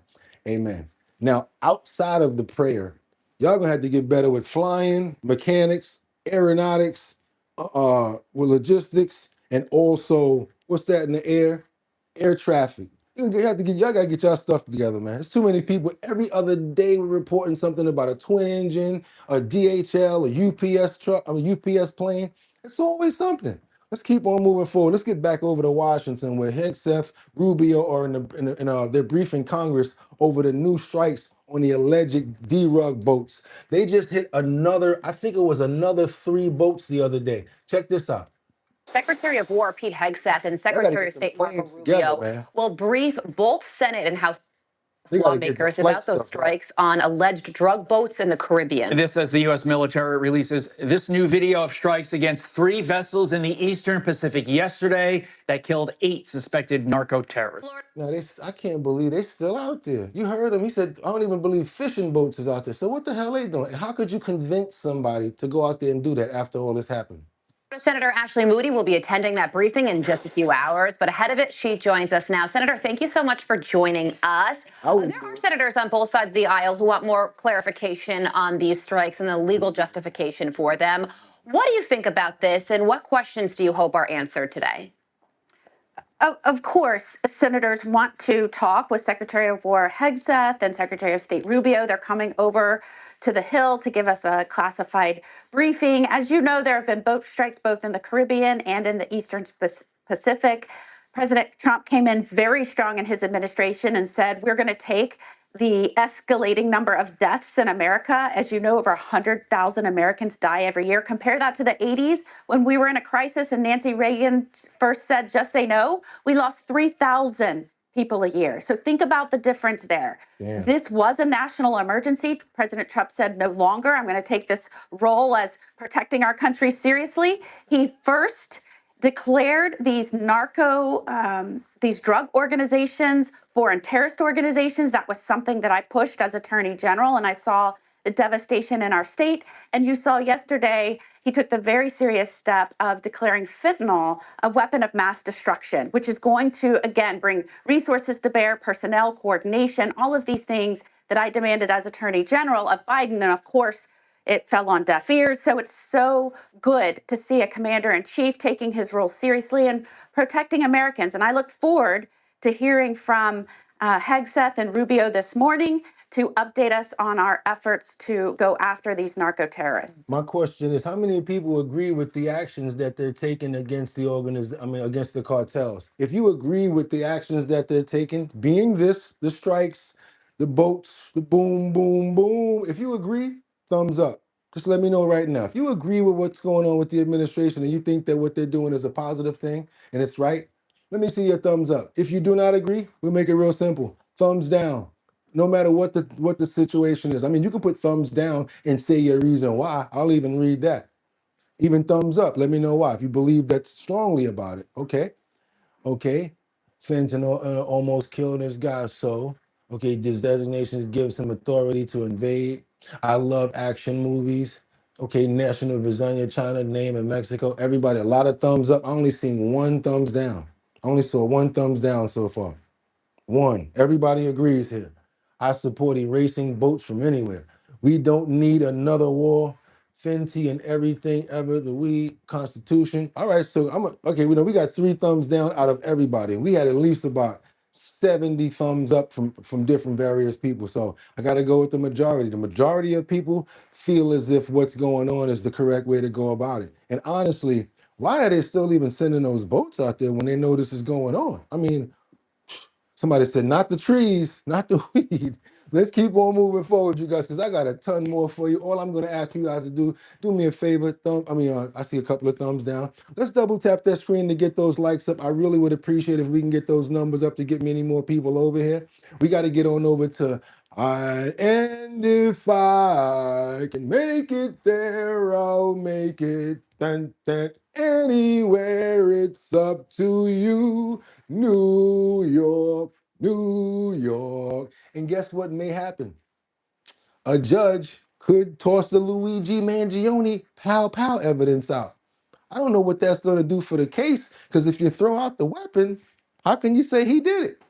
Speaker 1: Amen. Now, outside of the prayer, y'all gonna have to get better with flying, mechanics, aeronautics, with logistics, and also what's that in the air? Air traffic. Y'all gotta get y'all stuff together, man. It's too many people. Every other day we're reporting something about a twin engine, a DHL, a UPS truck, UPS plane. It's always something. Let's keep on moving forward. Let's get back over to Washington where Hegseth, Rubio are they're briefing Congress over the new strikes on the alleged D-Rug boats. They just hit another, I think it was another 3 boats the other day. Check this out.
Speaker 8: Secretary of War Pete Hegseth and Secretary of State Marco Rubio will brief both Senate and House lawmakers about those strikes on alleged drug boats in the Caribbean.
Speaker 17: This as the U.S. military releases this new video of strikes against 3 vessels in the Eastern Pacific yesterday that killed 8 suspected narco terrorists.
Speaker 1: Now, I can't believe they're still out there. You heard him. He said, I don't even believe fishing boats is out there. So what the hell are they doing? How could you convince somebody to go out there and do that after all this happened?
Speaker 8: Senator Ashley Moody will be attending that briefing in just a few hours, but ahead of it, she joins us now. Senator, thank you so much for joining us. There are senators on both sides of the aisle who want more clarification on these strikes and the legal justification for them. What do you think about this, and what questions do you hope are answered today? Of course, senators want to talk with Secretary of War Hegseth and Secretary of State Rubio. They're coming over to the Hill to give us a classified briefing. As you know, there have been boat strikes both in the Caribbean and in the Eastern Pacific. President Trump came in very strong in his administration and said, we're going to take the escalating number of deaths in America. As you know, over 100,000 Americans die every year. Compare that to the 80s when we were in a crisis and Nancy Reagan first said, just say no. We lost 3,000 people a year. So think about the difference there. Damn. This was a national emergency. President Trump said no longer. I'm going to take this role as protecting our country seriously. He first declared these these drug organizations foreign terrorist organizations. That was something that I pushed as Attorney General, and I saw the devastation in our state. And you saw yesterday, he took the very serious step of declaring fentanyl a weapon of mass destruction, which is going to, again, bring resources to bear, personnel, coordination, all of these things that I demanded as Attorney General of Biden. And of course, it fell on deaf ears. So it's so good to see a commander-in-chief taking his role seriously and protecting Americans. And I look forward to hearing from Hegseth and Rubio this morning to update us on our efforts to go after these narco terrorists.
Speaker 1: My question is, how many people agree with the actions that they're taking against the against the cartels? If you agree with the actions that they're taking, being the strikes, the boats, the boom, boom, boom, if you agree, thumbs up. Just let me know right now. If you agree with what's going on with the administration and you think that what they're doing is a positive thing and it's right, let me see your thumbs up. If you do not agree, we'll make it real simple. Thumbs down. No matter what the situation is. I mean, you can put thumbs down and say your reason why. I'll even read that. Even thumbs up. Let me know why. If you believe that strongly about it. Okay. Fentanyl almost killed this guy. So, okay, this designation gives him authority to invade. I love action movies. Okay, National Virginia, China, name in Mexico. Everybody, a lot of thumbs up. I only seen 1 thumbs down. I only saw 1 thumbs down so far. 1. Everybody agrees here. I support erasing boats from anywhere. We don't need another war. Fenty and everything ever, the we Constitution. All right, so we got 3 thumbs down out of everybody. And we had at least about 70 thumbs up from different various people. So I got to go with the majority. The majority of people feel as if what's going on is the correct way to go about it. And honestly, why are they still even sending those boats out there when they know this is going on? I mean, somebody said, not the trees, not the weed. Let's keep on moving forward, you guys, because I got a ton more for you. All I'm going to ask you guys to do me a favor. I see a couple of thumbs down. Let's double tap that screen to get those likes up. I really would appreciate if we can get those numbers up to get many more people over here. We got to get on over to and if I can make it there, I'll make it. Dun, dun, anywhere, it's up to you. New York, New York. And guess what may happen? A judge could toss the Luigi Mangione pow evidence out. I don't know what that's going to do for the case, because if you throw out the weapon, how can you say he did it?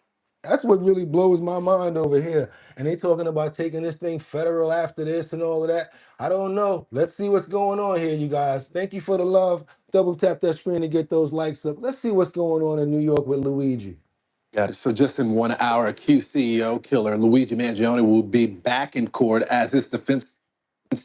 Speaker 1: That's what really blows my mind over here. And they talking about taking this thing federal after this and all of that. I don't know. Let's see what's going on here, you guys. Thank you for the love. Double tap that screen to get those likes up. Let's see what's going on in New York with Luigi.
Speaker 18: Got it. So just in 1 hour, Q CEO killer Luigi Mangione will be back in court as his defense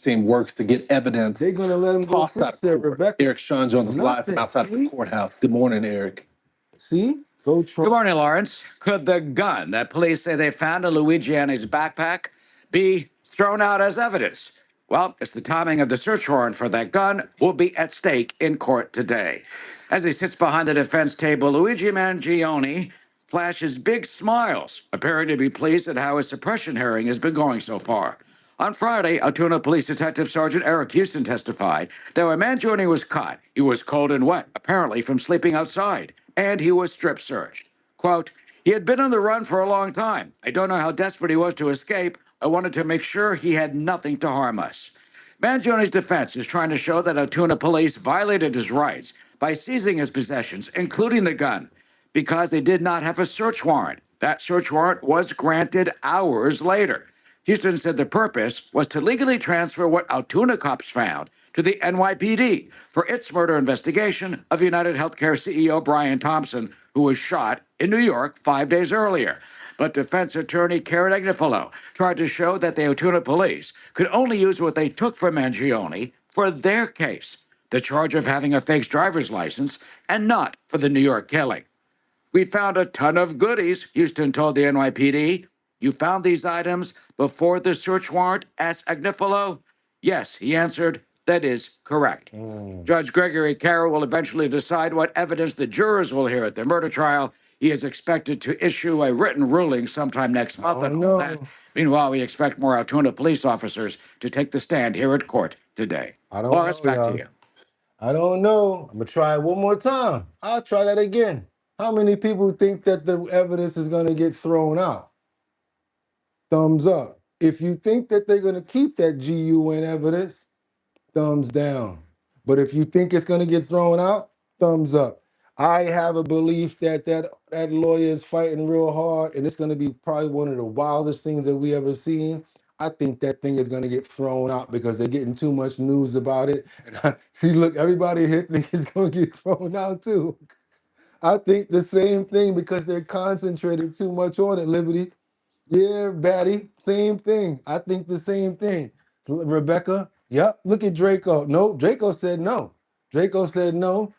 Speaker 18: team works to get evidence.
Speaker 1: They're going to let him go
Speaker 18: tossed
Speaker 1: free,
Speaker 18: out of
Speaker 1: said
Speaker 18: court.
Speaker 1: Rebecca.
Speaker 18: Eric Sean joins us live from
Speaker 1: Nothing.
Speaker 18: outside
Speaker 1: See?
Speaker 18: the courthouse. Good morning, Eric.
Speaker 1: See? Go Trump.
Speaker 19: Good morning, Lawrence. Could the gun that police say they found in Luigi's backpack be thrown out as evidence? Well, it's the timing of the search warrant for that gun will be at stake in court today. As he sits behind the defense table, Luigi Mangione flashes big smiles, appearing to be pleased at how his suppression hearing has been going so far. On Friday, Altoona Police Detective Sergeant Eric Houston testified that when Mangione was caught, he was cold and wet, apparently from sleeping outside, and he was strip searched. Quote, he had been on the run for a long time. I don't know how desperate he was to escape. I wanted to make sure he had nothing to harm us. Mangione's defense is trying to show that Altoona police violated his rights by seizing his possessions, including the gun, because they did not have a search warrant. That search warrant was granted hours later. Houston said the purpose was to legally transfer what Altoona cops found to the NYPD for its murder investigation of United Healthcare CEO Brian Thompson, who was shot in New York 5 days earlier. But defense attorney Karen Agnifilo tried to show that the Altoona police could only use what they took from Mangione for their case, the charge of having a fake driver's license, and not for the New York killing. We found a ton of goodies, Houston told the NYPD. You found these items before the search warrant? Asked Agnifilo. Yes, he answered. That is correct. Judge Gregory Carroll will eventually decide what evidence the jurors will hear at the murder trial. He is expected to issue a written ruling sometime next month and all that. Meanwhile, we expect more Altoona police officers to take the stand here at court today. Lawrence, back to you.
Speaker 1: I don't know. I'm going to try it one more time. I'll try that again. How many people think that the evidence is going to get thrown out? Thumbs up. If you think that they're going to keep that GUN evidence, thumbs down. But if you think it's going to get thrown out, thumbs up. I have a belief that that lawyer is fighting real hard, and it's going to be probably one of the wildest things that we ever seen. I think that thing is going to get thrown out because they're getting too much news about it. See, look, everybody here thinks it's going to get thrown out too. I think the same thing because they're concentrating too much on it, Liberty. Yeah, Batty, same thing. I think the same thing. Rebecca, yep, look at Draco. No, Draco said no. Draco said no.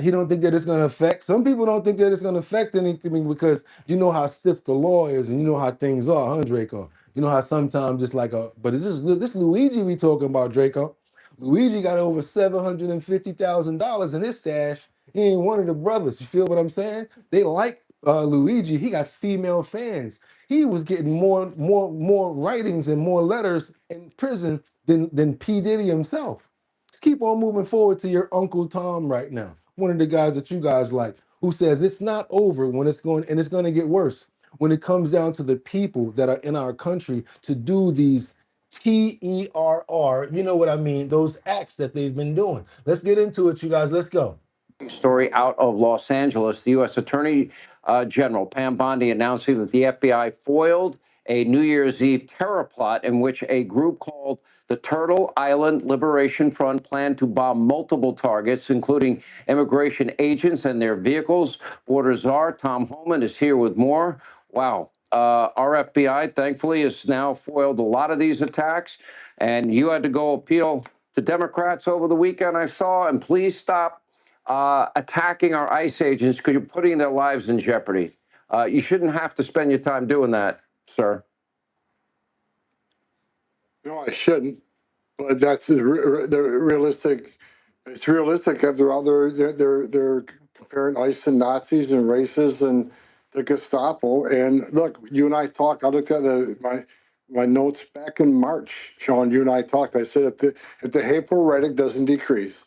Speaker 1: He don't think that it's going to affect. Some people don't think that it's going to affect anything because you know how stiff the law is and you know how things are, huh, Draco? You know how sometimes it's like but is this Luigi we talking about, Draco? Luigi got over $750,000 in his stash. He ain't one of the brothers. You feel what I'm saying? They like Luigi. He got female fans. He was getting more writings and more letters in prison than P. Diddy himself. Let's keep on moving forward to your Uncle Tom right now. One of the guys that you guys like, who says it's not over when it's going to get worse when it comes down to the people that are in our country to do these TERR, you know what I mean, those acts that they've been doing. Let's get into it, you guys. Let's go.
Speaker 20: Story out of Los Angeles, the U.S. Attorney General Pam Bondi announcing that the FBI foiled a New Year's Eve terror plot in which a group called the Turtle Island Liberation Front planned to bomb multiple targets, including immigration agents and their vehicles. Border czar Tom Homan is here with more. Wow. Our FBI, thankfully, has now foiled a lot of these attacks. And you had to go appeal to Democrats over the weekend, I saw. And please stop attacking our ICE agents because you're putting their lives in jeopardy. You shouldn't have to spend your time doing that, sir.
Speaker 5: No, I shouldn't. But that's the realistic. It's realistic that they're comparing ICE and Nazis and racists and the Gestapo. And look, you and I talked. I looked at my notes back in March, Sean. You and I talked. I said if the hateful rhetoric doesn't decrease,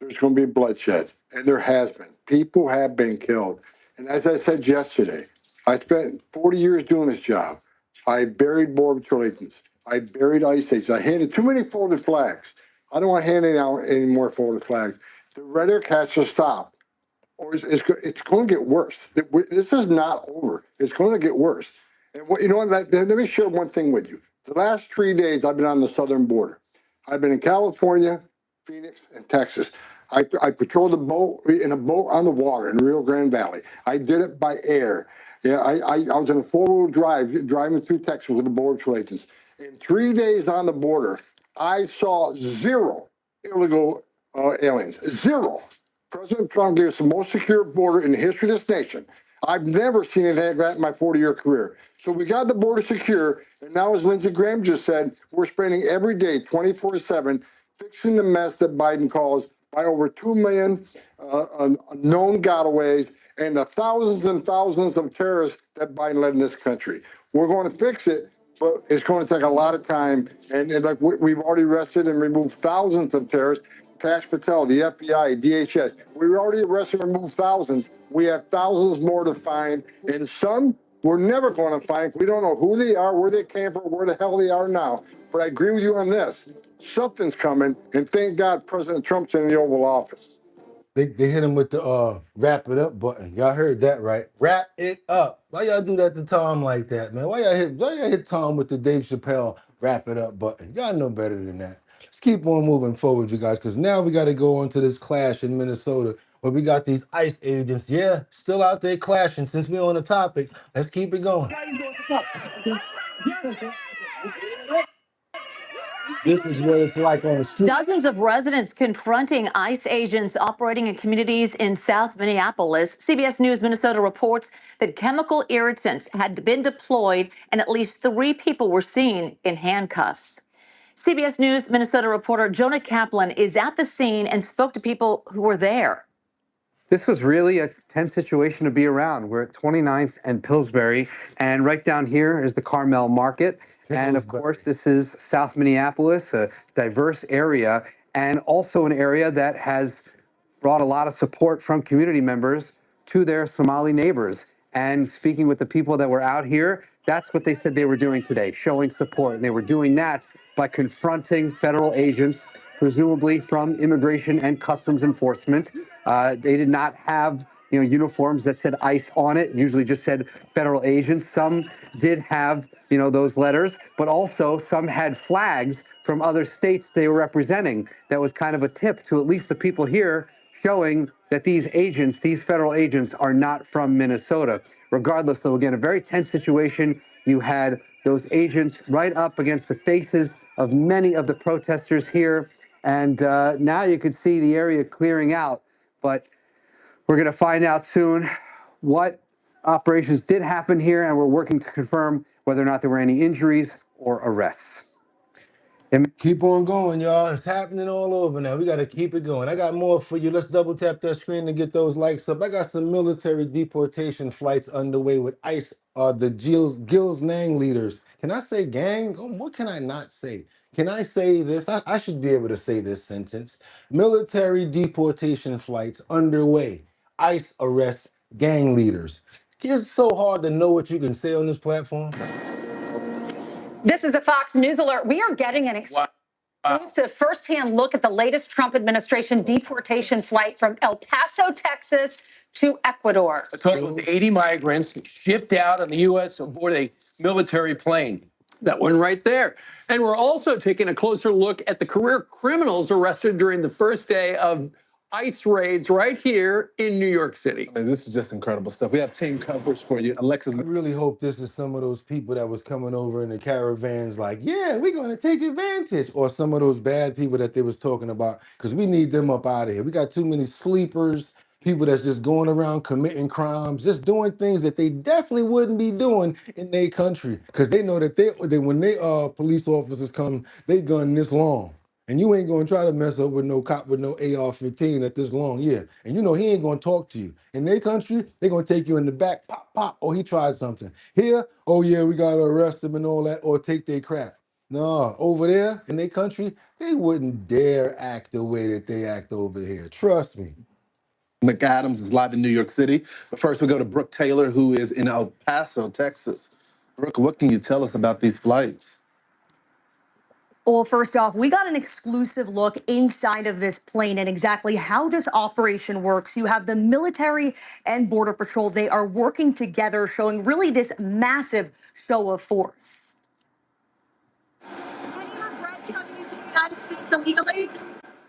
Speaker 5: there's going to be bloodshed, and there has been. People have been killed. And as I said yesterday, I spent 40 years doing this job. I buried Border Patrol agents. I buried ICE agents. I handed too many folded flags. I don't want handing out any more folded flags. The rhetoric has to stop, or it's going to get worse. This is not over. It's going to get worse. And you know what? Let me share one thing with you. The last 3 days, I've been on the southern border. I've been in California, Phoenix, and Texas. I patrolled in a boat on the water in Rio Grande Valley. I did it by air. Yeah, I was in a four-wheel drive driving through Texas with the Border Patrol agents. In 3 days on the border, I saw zero illegal aliens. Zero. President Trump gave us the most secure border in the history of this nation. I've never seen anything like that in my 40-year career. So we got the border secure, and now, as Lindsey Graham just said, we're spending every day, 24/7, fixing the mess that Biden calls by over 2 million known gotaways and the thousands and thousands of terrorists that Biden led in this country. We're going to fix it, but it's going to take a lot of time. And like we've already arrested and removed thousands of terrorists. Kash Patel, the FBI, DHS. We already arrested and removed thousands. We have thousands more to find, and some we're never going to find. We don't know who they are, where they came from, where the hell they are now. But I agree with you on this. Something's coming, and thank God President Trump's in the Oval Office.
Speaker 1: They hit him with the wrap it up button. Y'all heard that, right? Wrap it up. Why y'all do that to Tom like that, man? Why y'all hit Tom with the Dave Chappelle wrap it up button? Y'all know better than that. Let's keep on moving forward, you guys, because now we got to go on to this clash in Minnesota where we got these ICE agents, still out there clashing. Since we're on the topic, let's keep it going. This is what it's like on the street.
Speaker 21: Dozens of residents confronting ICE agents operating in communities in South Minneapolis. CBS News Minnesota reports that chemical irritants had been deployed and at least 3 people were seen in handcuffs. CBS News Minnesota reporter Jonah Kaplan is at the scene and spoke to people who were there.
Speaker 22: This was really a tense situation to be around. We're at 29th and Pillsbury, and right down here is the Carmel Market. And of course, this is South Minneapolis, a diverse area, and also an area that has brought a lot of support from community members to their Somali neighbors. And speaking with the people that were out here, that's what they said they were doing today, showing support. And they were doing that by confronting federal agents, presumably from Immigration and Customs Enforcement. They did not have uniforms that said ICE on it, usually just said federal agents. Some did have, those letters, but also some had flags from other states they were representing. That was kind of a tip to at least the people here, showing that these agents, these federal agents, are not from Minnesota. Regardless, though, again, a very tense situation. You had those agents right up against the faces of many of the protesters here. And now you could see the area clearing out. But we're going to find out soon what operations did happen here, and we're working to confirm whether or not there were any injuries or arrests.
Speaker 1: Keep on going, y'all. It's happening all over now. We got to keep it going. I got more for you. Let's double tap that screen to get those likes up. I got some military deportation flights underway with ICE, the Gills Nang leaders. Can I say gang? Oh, what can I not say? Can I say this? I should be able to say this sentence. Military deportation flights underway. ICE arrests gang leaders. It's so hard to know what you can say on this platform.
Speaker 7: This is a Fox News alert. We are getting an exclusive firsthand look at the latest Trump administration deportation flight from El Paso, Texas to Ecuador.
Speaker 10: A total of 80 migrants shipped out on the U.S. aboard a military plane. That one right there. And we're also taking a closer look at the career criminals arrested during the first day of ICE raids right here in New York City.
Speaker 18: I mean, this is just incredible stuff. We have team coverage for you. Alexis.
Speaker 1: I really hope this is some of those people that was coming over in the caravans like, yeah, we're going to take advantage. Or some of those bad people that they was talking about, because we need them up out of here. We got too many sleepers, people that's just going around committing crimes, just doing things that they definitely wouldn't be doing in their country, because they know that when they police officers come, they gun this long. And you ain't gonna try to mess up with no cop with no AR-15 at this long, yeah. And you know he ain't gonna talk to you. In their country, they gonna take you in the back, pop, pop, oh, he tried something. Here, oh yeah, we gotta arrest him and all that, or take their crap. No, over there, in their country, they wouldn't dare act the way that they act over here. Trust me.
Speaker 18: McAdams is live in New York City. But first, we go to Brooke Taylor, who is in El Paso, Texas. Brooke, what can you tell us about these flights?
Speaker 3: Well, first off, we got an exclusive look inside of this plane and exactly how this operation works. You have the military and Border Patrol. They are working together, showing really this massive show of force.
Speaker 9: Any regrets coming into the United States illegally?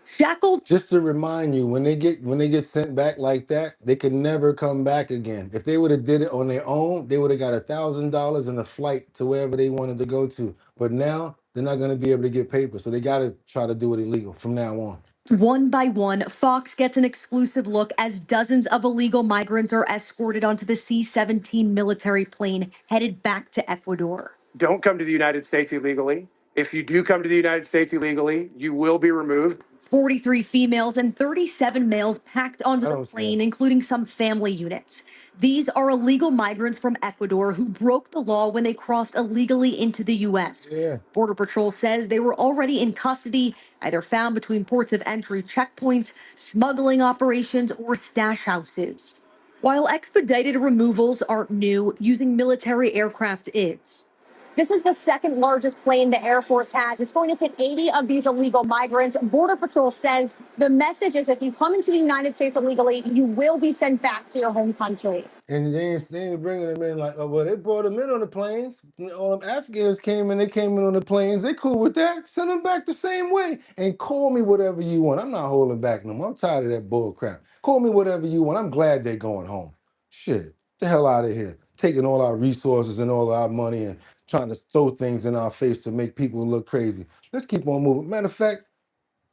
Speaker 3: Shackled.
Speaker 1: Just to remind you, when they get sent back like that, they can never come back again. If they would have did it on their own, they would have got $1,000 in a flight to wherever they wanted to go to. But now they're not going to be able to get papers, so they got to try to do it illegal from now on.
Speaker 3: One by one, Fox gets an exclusive look as dozens of illegal migrants are escorted onto the C-17 military plane headed back to Ecuador.
Speaker 10: Don't come to the United States illegally. If you do come to the United States illegally, you will be removed.
Speaker 3: 43 females and 37 males packed onto the plane, including some family units. These are illegal migrants from Ecuador who broke the law when they crossed illegally into the U.S.
Speaker 1: Yeah.
Speaker 3: Border Patrol says they were already in custody, either found between ports of entry checkpoints, smuggling operations, or stash houses. While expedited removals aren't new, using military aircraft is.
Speaker 9: This is the second largest plane the Air Force has. It's going to fit 80 of these illegal migrants. Border Patrol says the message is if you come into the United States illegally, you will be sent back to your home country.
Speaker 1: And they ain't bringing them in like, oh, well, they brought them in on the planes. All them Afghans came in, they came in on the planes. They cool with that. Send them back the same way. And call me whatever you want. I'm not holding back no more. I'm tired of that bull crap. Call me whatever you want. I'm glad they're going home. Shit, the hell out of here. Taking all our resources and all our money and trying to throw things in our face to make people look crazy. Let's keep on moving. Matter of fact,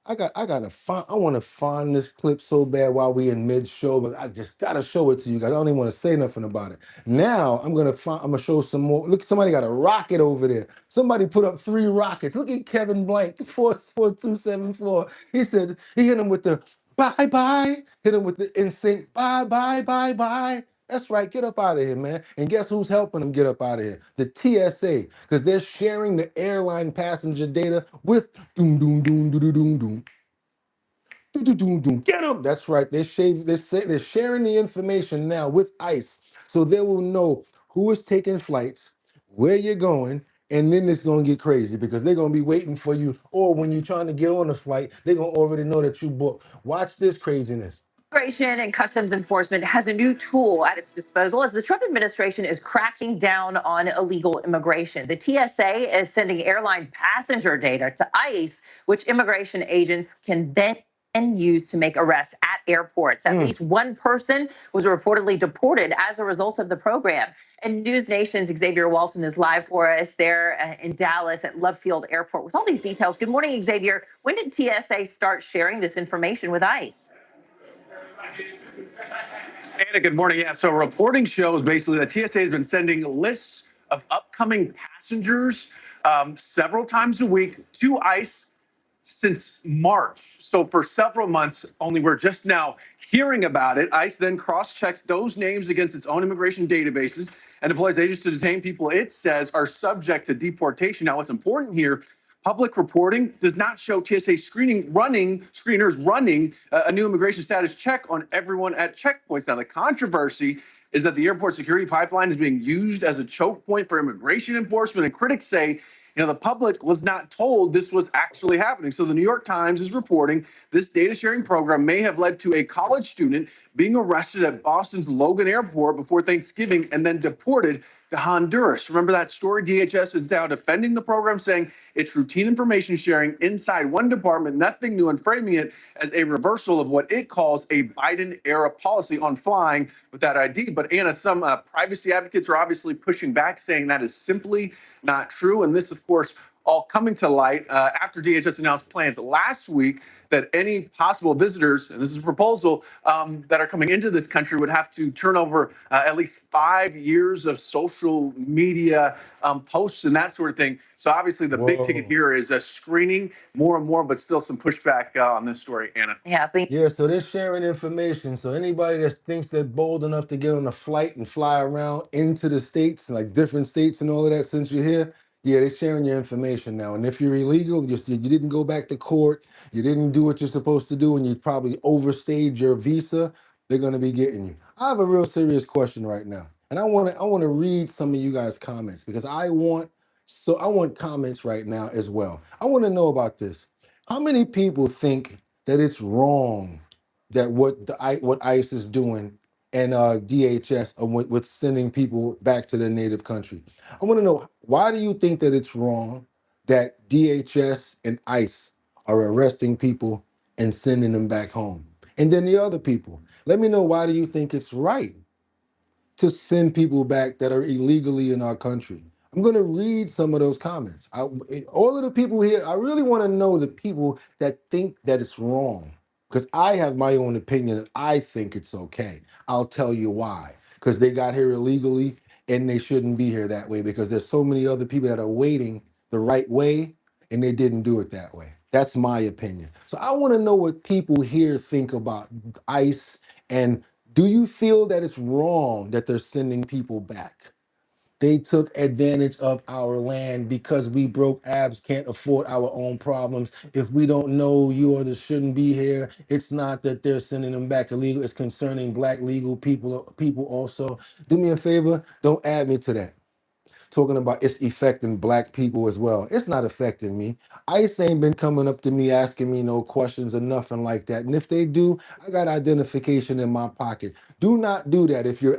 Speaker 1: I want to find this clip so bad while we in mid-show, but I just gotta show it to you guys. I don't even want to say nothing about it. Now I'm gonna show some more. Look, somebody got a rocket over there. Somebody put up 3 rockets. Look at Kevin Blank, 44274. He said he hit him with the bye-bye, hit him with the NSYNC bye-bye. That's right, get up out of here, man. And guess who's helping them get up out of here? The TSA, because they're sharing the airline passenger data with doom. Get them. That's right. They're sharing the information now with ICE, so they will know who is taking flights, where you're going, and then it's gonna get crazy because they're gonna be waiting for you. Or when you're trying to get on a flight, they're gonna already know that you booked. Watch this craziness.
Speaker 8: Immigration and Customs Enforcement has a new tool at its disposal as the Trump administration is cracking down on illegal immigration. The TSA is sending airline passenger data to ICE, which immigration agents can then use to make arrests at airports. At least one person was reportedly deported as a result of the program. And News Nation's Xavier Walton is live for us there in Dallas at Love Field Airport with all these details. Good morning, Xavier. When did TSA start sharing this information with ICE?
Speaker 6: Anna, good morning. Yeah, so reporting shows basically that TSA has been sending lists of upcoming passengers several times a week to ICE since March. So for several months, only we're just now hearing about it. ICE then cross-checks those names against its own immigration databases and deploys agents to detain people it says are subject to deportation. Now, what's important here, public reporting does not show TSA screeners running a new immigration status check on everyone at checkpoints. Now, the controversy is that the airport security pipeline is being used as a choke point for immigration enforcement, and critics say the public was not told this was actually happening. So the New York Times is reporting this data sharing program may have led to a college student being arrested at Boston's Logan Airport before Thanksgiving and then deported to Honduras. Remember that story? DHS is now defending the program, saying it's routine information sharing inside one department, nothing new, and framing it as a reversal of what it calls a Biden-era policy on flying without ID. But Anna, some privacy advocates are obviously pushing back, saying that is simply not true. And this, of course, all coming to light after DHS announced plans last week that any possible visitors, and this is a proposal, that are coming into this country would have to turn over at least 5 years of social media posts and that sort of thing. So obviously the big ticket here is screening more and more, but still some pushback on this story, Anna.
Speaker 1: Yeah, so they're sharing information. So anybody that thinks they're bold enough to get on a flight and fly around into the states, like different states and all of that, since you're here, yeah, they're sharing your information now. And if you're illegal, you didn't go back to court, you didn't do what you're supposed to do, and you probably overstayed your visa, they're going to be getting you. I have a real serious question right now, and I want to read some of you guys' comments because I want comments right now as well. I want to know about this. How many people think that it's wrong that what ICE is doing and DHS with sending people back to their native country? I want to know, why do you think that it's wrong that DHS and ICE are arresting people and sending them back home? And then the other people, let me know, why do you think it's right to send people back that are illegally in our country? I'm going to read some of those comments. All of the people here, I really want to know the people that think that it's wrong, because I have my own opinion and I think it's okay. I'll tell you why. Because they got here illegally and they shouldn't be here that way, because there's so many other people that are waiting the right way and they didn't do it that way. That's my opinion. So I want to know what people here think about ICE, and do you feel that it's wrong that they're sending people back? They took advantage of our land because we broke abs can't afford our own problems. If we don't know you or this shouldn't be here, it's not that they're sending them back illegal. It's concerning black legal people also. Do me a favor, don't add me to that. Talking about it's affecting black people as well. It's not affecting me. ICE ain't been coming up to me asking me no questions or nothing like that. And if they do, I got identification in my pocket. Do not do that. If you're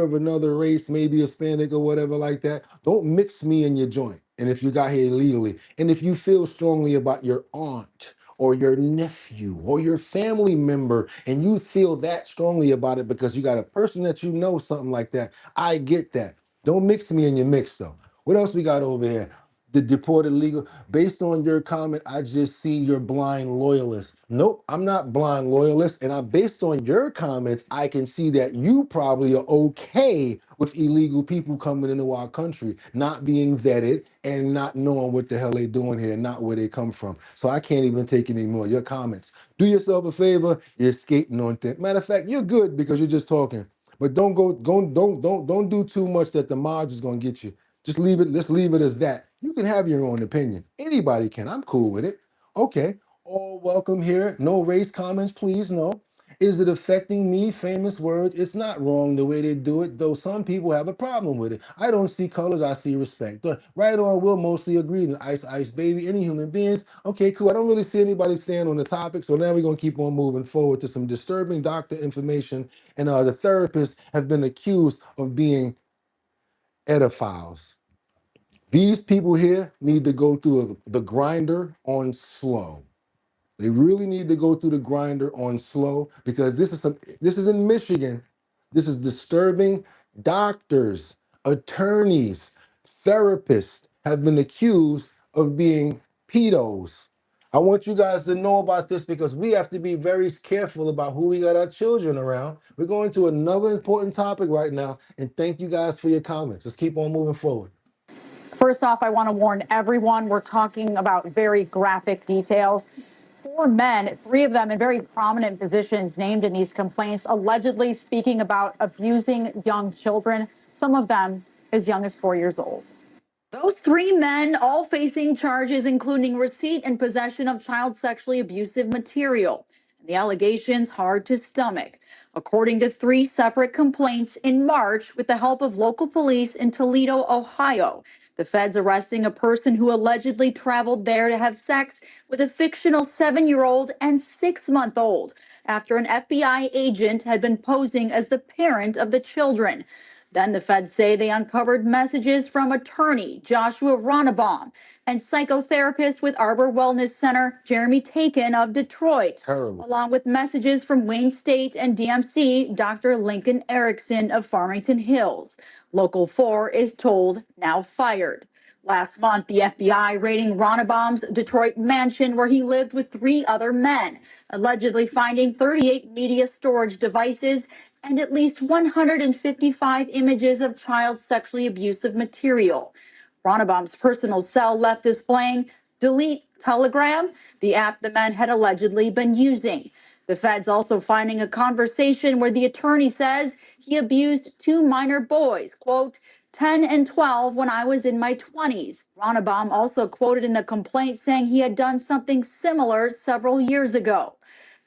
Speaker 1: of another race, maybe Hispanic or whatever like that, don't mix me in your joint. And if you got here illegally, and if you feel strongly about your aunt or your nephew or your family member, and you feel that strongly about it because you got a person that you know, something like that, I get that. Don't mix me in your mix, though. What else we got over here? The deported legal. Based on your comment, I just see you're blind loyalist. Nope, I'm not blind loyalist. And based on your comments, I can see that you probably are okay with illegal people coming into our country, not being vetted and not knowing what the hell they doing here, not where they come from. So I can't even take any more. Your comments. Do yourself a favor. You're skating on thin. Matter of fact, you're good because you're just talking. But don't do too much that the mods is gonna get you. Just leave it. Let's leave it as that. You can have your own opinion. Anybody can. I'm cool with it. Okay. All welcome here. No race comments, please. No. Is it affecting me? Famous words. It's not wrong the way they do it, though some people have a problem with it. I don't see colors, I see respect. Right on, we'll mostly agree. Ice, baby, any human beings. Okay, cool. I don't really see anybody stand on the topic, so now we're going to keep on moving forward to some disturbing doctor information. And the therapists have been accused of being pedophiles. These people here need to go through the grinder on slow. They really need to go through the grinder on slow, because this is in Michigan. This is disturbing. Doctors, attorneys, therapists have been accused of being pedos. I want you guys to know about this because we have to be very careful about who we got our children around. We're going to another important topic right now, and thank you guys for your comments. Let's keep on moving forward.
Speaker 3: First off, I want to warn everyone, we're talking about very graphic details. 4 men, 3 of them in very prominent positions named in these complaints, allegedly speaking about abusing young children, some of them as young as 4 years old. Those 3 men all facing charges including receipt and possession of child sexually abusive material.
Speaker 4: The allegations hard to stomach, according to 3 separate complaints in March with the help of local police in Toledo, Ohio. The feds arresting a person who allegedly traveled there to have sex with a fictional 7-year-old and 6-month-old after an FBI agent had been posing as the parent of the children. Then the feds say they uncovered messages from attorney Joshua Ronnebaum and psychotherapist with Arbor Wellness Center, Jeremy Taken of Detroit, along with messages from Wayne State and DMC, Dr. Lincoln Erickson of Farmington Hills. Local 4 is told now fired. Last month, the FBI raiding Ronnebaum's Detroit mansion where he lived with 3 other men, allegedly finding 38 media storage devices and at least 155 images of child sexually abusive material. Ronnebaum's personal cell left displaying Delete Telegram, the app the men had allegedly been using. The feds also finding a conversation where the attorney says he abused 2 minor boys, quote, 10 and 12 when I was in my 20s. Ronnebaum also quoted in the complaint saying he had done something similar several years ago.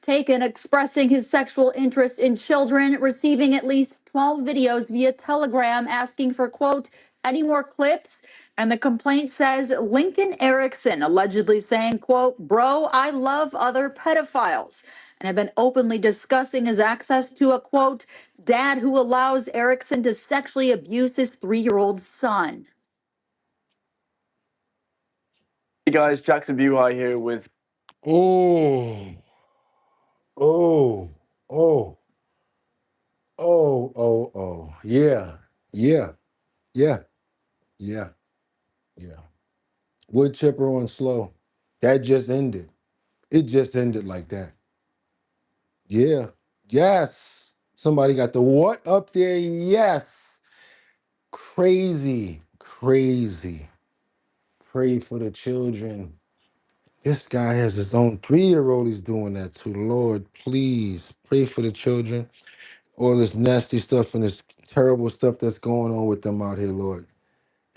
Speaker 4: Taken expressing his sexual interest in children, receiving at least 12 videos via Telegram asking for, quote, any more clips? And the complaint says Lincoln Erickson allegedly saying, quote, bro, I love other pedophiles, and have been openly discussing his access to a, quote, dad who allows Erickson to sexually abuse his 3-year-old son.
Speaker 10: Hey guys, Jackson Buhai here with
Speaker 1: Oh, oh, oh, oh. Yeah, yeah, yeah, yeah, yeah. Wood chipper on slow. That just ended. It just ended like that. Yeah. Yes. Somebody got the what up there? Yes. Crazy. Crazy. Pray for the children. This guy has his own 3-year-old he's doing that to. Lord, please pray for the children. All this nasty stuff and this terrible stuff that's going on with them out here, Lord.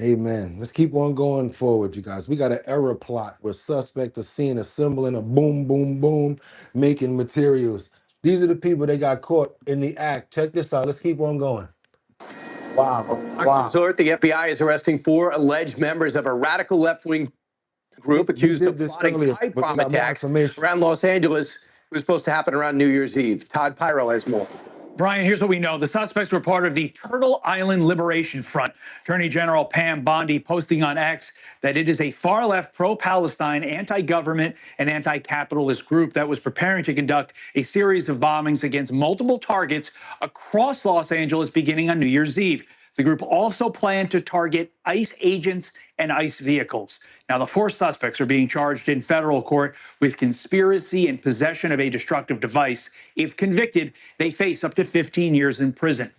Speaker 1: Amen. Let's keep on going forward, you guys. We got an error plot where suspect is seen assembling a boom, boom, boom, making materials. These are the people that got caught in the act. Check this out. Let's keep on going. Wow. Wow.
Speaker 10: Resort, the FBI is arresting 4 alleged members of a radical left-wing group accused of plotting pipe bomb attacks around Los Angeles. It was supposed to happen around New Year's Eve. Todd Pyro has more.
Speaker 17: Brian, here's what we know. The suspects were part of the Turtle Island Liberation Front. Attorney General Pam Bondi posting on X that it is a far-left, pro-Palestine, anti-government, and anti-capitalist group that was preparing to conduct a series of bombings against multiple targets across Los Angeles beginning on New Year's Eve. The group also planned to target ICE agents and ICE vehicles. Now, the 4 suspects are being charged in federal court with conspiracy and possession of a destructive device. If convicted, they face up to 15 years in prison.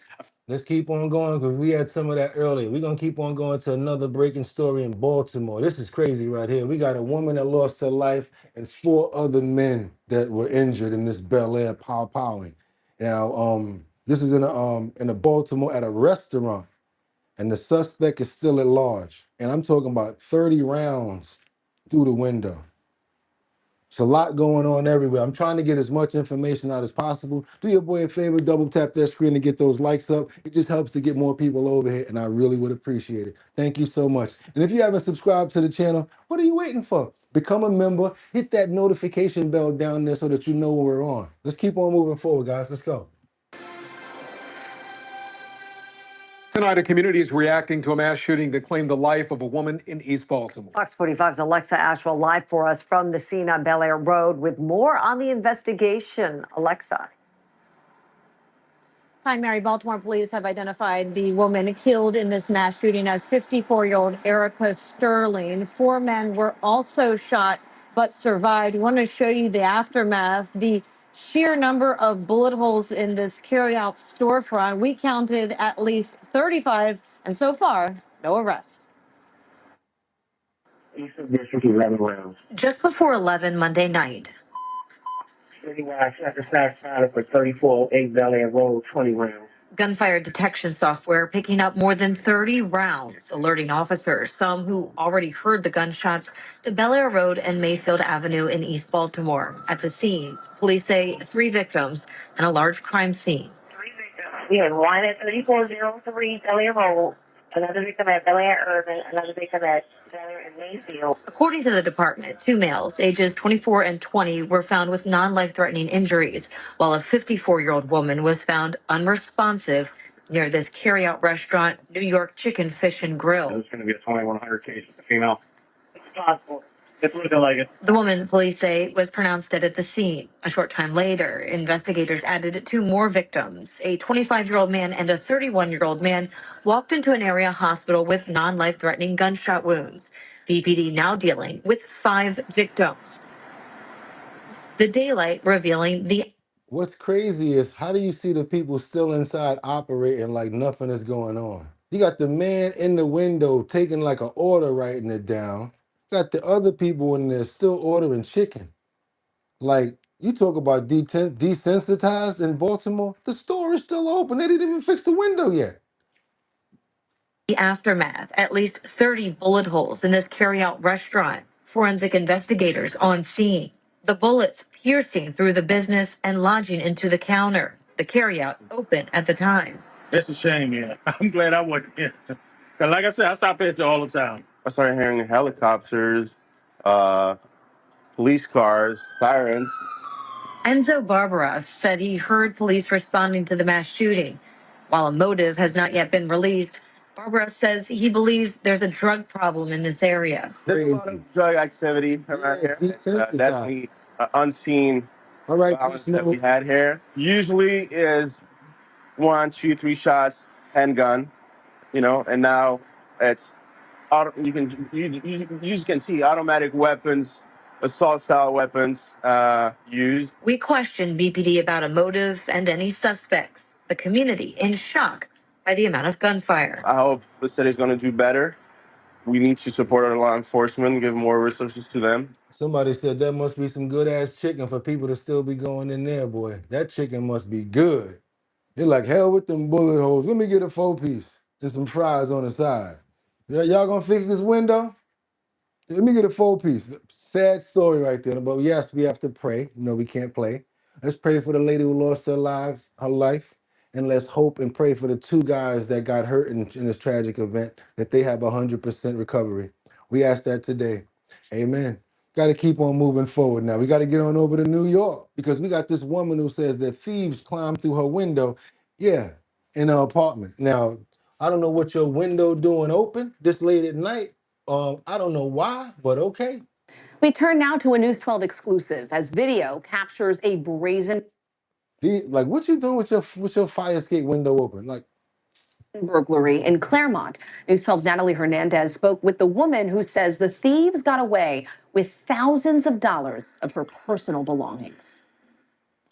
Speaker 1: Let's keep on going because we had some of that earlier. We're going to keep on going to another breaking story in Baltimore. This is crazy right here. We got a woman that lost her life and 4 other men that were injured in this Bel Air powwowing. Now, this is in a Baltimore at a restaurant, and the suspect is still at large. And I'm talking about 30 rounds through the window. It's a lot going on everywhere. I'm trying to get as much information out as possible. Do your boy a favor, double tap that screen to get those likes up. It just helps to get more people over here, and I really would appreciate it. Thank you so much. And if you haven't subscribed to the channel, what are you waiting for? Become a member. Hit that notification bell down there so that you know when we're on. Let's keep on moving forward, guys. Let's go.
Speaker 11: Tonight, a community is reacting to a mass shooting that claimed the life of a woman in East Baltimore.
Speaker 23: Fox 45's Alexa Ashwell live for us from the scene on Bel Air Road with more on the investigation. Alexa.
Speaker 3: Hi, Mary. Baltimore police have identified the woman killed in this mass shooting as 54-year-old Erica Sterling. 4 men were also shot but survived. We want to show you the aftermath. The sheer number of bullet holes in this carryout storefront. We counted at least 35, and so far, no arrests.
Speaker 24: District 11 rounds.
Speaker 23: Just before 11 Monday night.
Speaker 24: Citywide second stack fighter for 3408 Bel Air Road, 20 rounds.
Speaker 21: Gunfire detection software picking up more than 30 rounds, alerting officers, some who already heard the gunshots, to Bel Air Road and Mayfield Avenue in East Baltimore. At the scene, police say 3 victims and a large crime scene.
Speaker 2: We had one at 3403 Bel Air Road, another victim at Bel Air Urban, another victim at Bel Air and Mayfield.
Speaker 21: According to the department, 2 males, ages 24 and 20, were found with non-life-threatening injuries, while a 54-year-old woman was found unresponsive near this carry-out restaurant, New York Chicken, Fish, and Grill.
Speaker 12: It's going to be a 2100 case with a female.
Speaker 2: It's possible.
Speaker 12: It's looking like it.
Speaker 21: The woman, police say, was pronounced dead at the scene. A short time later, investigators added 2 more victims. A 25-year-old man and a 31-year-old man walked into an area hospital with non-life-threatening gunshot wounds. BPD now dealing with 5 victims. The daylight revealing the...
Speaker 1: What's crazy is how do you see the people still inside operating like nothing is going on? You got the man in the window taking like an order, writing it down. Got the other people in there still ordering chicken. Like, you talk about desensitized in Baltimore, the store is still open. They didn't even fix the window yet.
Speaker 21: The aftermath, at least 30 bullet holes in this carry-out restaurant. Forensic investigators on scene. The bullets piercing through the business and lodging into the counter. The carry-out open at the time.
Speaker 12: It's a shame, yeah. I'm glad I wasn't here. 'Cause like I said, I stop here all the time. I started hearing helicopters, police cars, sirens.
Speaker 21: Enzo Barbara said he heard police responding to the mass shooting. While a motive has not yet been released, Barbara says he believes there's a drug problem in this area.
Speaker 12: There's a lot of drug activity around here. Definitely unseen violence that we had here. Usually is 1, 2, 3 shots, handgun, and now it's you can see automatic weapons, assault style weapons used.
Speaker 21: We questioned BPD about a motive and any suspects. The community in shock by the amount of gunfire.
Speaker 12: I hope the city's going to do better. We need to support our law enforcement, give more resources to them.
Speaker 1: Somebody said there must be some good ass chicken for people to still be going in there, boy. That chicken must be good. They're like, hell with them bullet holes. Let me get a 4-piece and some fries on the side. Y'all gonna fix this window? Let me get a 4-piece. Sad story right there. But yes, we have to pray. We can't play. Let's pray for the lady who lost her life. And let's hope and pray for the 2 guys that got hurt in this tragic event, that they have 100% recovery. We ask that today. Amen. Got to keep on moving forward now. We got to get on over to New York because we got this woman who says that thieves climbed through her window, in her apartment. Now, I don't know what your window doing open this late at night. I don't know why, but okay.
Speaker 8: We turn now to a News 12 exclusive as video captures a brazen
Speaker 1: Like, what you doing with your fire escape window open? Like,
Speaker 8: burglary in Claremont. News 12's Natalie Hernandez spoke with the woman who says the thieves got away with thousands of dollars of her personal belongings.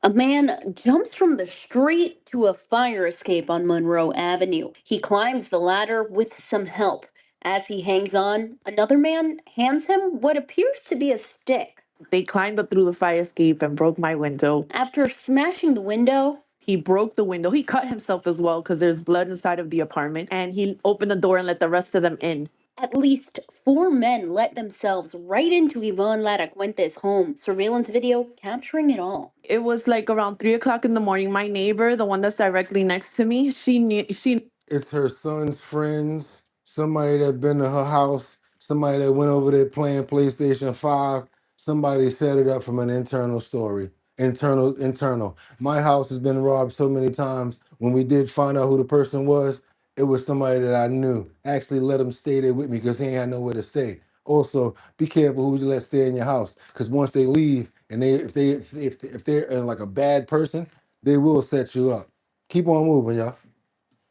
Speaker 13: A man jumps from the street to a fire escape on Monroe Avenue. He climbs the ladder with some help. As he hangs on, another man hands him what appears to be a stick.
Speaker 15: They climbed up through the fire escape and broke my window.
Speaker 13: After smashing the window,
Speaker 15: he broke the window. He cut himself as well because there's blood inside of the apartment. And he opened the door and let the rest of them in.
Speaker 13: At least 4 men let themselves right into Yvonne Laracuente's home. Surveillance video capturing it all.
Speaker 15: It was like around 3 o'clock in the morning. My neighbor, the one that's directly next to me,
Speaker 1: it's her son's friends, somebody that been to her house, somebody that went over there playing PlayStation 5. Somebody set it up from an internal story. Internal. My house has been robbed so many times. When we did find out who the person was, it was somebody that I knew. Actually let him stay there with me because he ain't had nowhere to stay. Also, be careful who you let stay in your house because once they leave and if they're like a bad person, they will set you up. Keep on moving, y'all.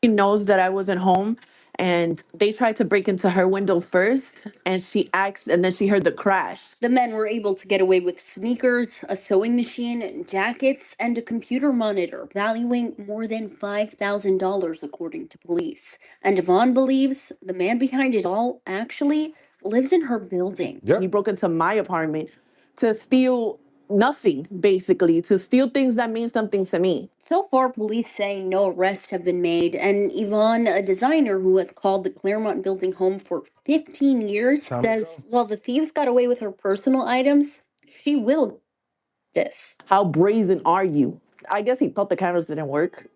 Speaker 15: She knows that I wasn't home. And they tried to break into her window first, and she asked, and then she heard the crash.
Speaker 13: The men were able to get away with sneakers, a sewing machine, jackets, and a computer monitor, valuing more than $5,000, according to police. And Yvonne believes the man behind it all actually lives in her building.
Speaker 15: Yep. He broke into my apartment to steal nothing, basically, to steal things that mean something to me.
Speaker 13: So far, police say no arrests have been made, and Yvonne, a designer who has called the Claremont building home for 15 years, says while the thieves got away with her personal items, she will this.
Speaker 15: How brazen are you? I guess he thought the cameras didn't work.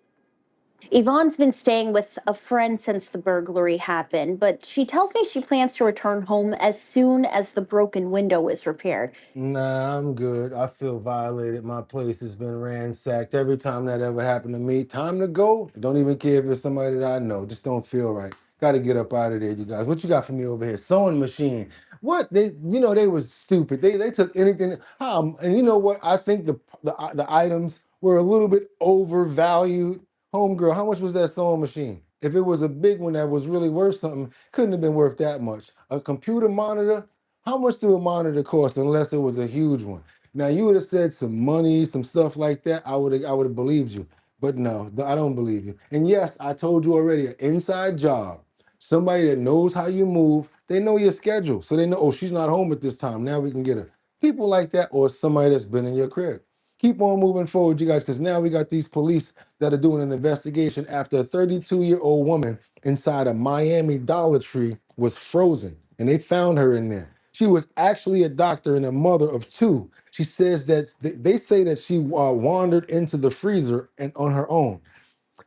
Speaker 14: Yvonne's been staying with a friend since the burglary happened, but she tells me she plans to return home as soon as the broken window is repaired.
Speaker 1: Nah, I'm good. I feel violated. My place has been ransacked. Every time that ever happened to me, time to go. Don't even care if it's somebody that I know. Just don't feel right. Got to get up out of there, you guys. What you got for me over here? Sewing machine. What they was stupid. They took anything. And you know what? I think the items were a little bit overvalued. Homegirl, how much was that sewing machine? If it was a big one that was really worth something, couldn't have been worth that much. A computer monitor. How much do a monitor cost unless it was a huge one? Now you would have said some money, some stuff like that. I would have believed you. But no, I don't believe you. And yes, I told you already, an inside job. Somebody that knows how you move, they know your schedule. So they know, oh, she's not home at this time. Now we can get her. People like that, or somebody that's been in your crib. Keep on moving forward, you guys, because now we got these police that are doing an investigation after a 32-year-old woman inside a Miami Dollar Tree was frozen. And they found her in there. She was actually a doctor and a mother of two. She says that they say that she wandered into the freezer and on her own.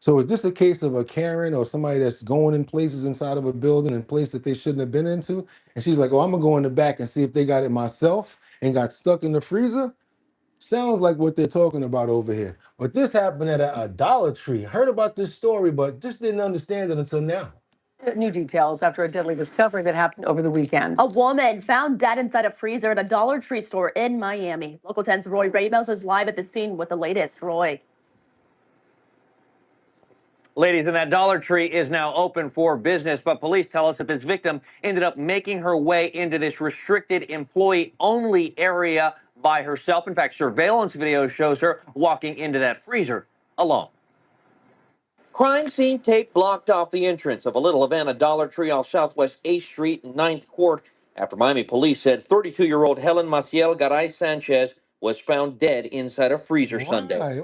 Speaker 1: So is this a case of a Karen or somebody that's going in places inside of a building and place that they shouldn't have been into? And she's like, oh, I'm gonna go in the back and see if they got it myself and got stuck in the freezer? Sounds like what they're talking about over here. But this happened at a Dollar Tree. Heard about this story, but just didn't understand it until now.
Speaker 16: New details after a deadly discovery that happened over the weekend.
Speaker 19: A woman found dead inside a freezer at a Dollar Tree store in Miami. Local 10's Roy Ramos is live at the scene with the latest. Roy.
Speaker 20: Ladies, and that Dollar Tree is now open for business, but police tell us that this victim ended up making her way into this restricted employee-only area by herself. In fact, surveillance video shows her walking into that freezer alone. Crime scene tape blocked off the entrance of a little Havana Dollar Tree off Southwest 8th Street and 9th Court after Miami police said 32-year-old Helen Maciel Garay Sanchez was found dead inside a freezer Sunday.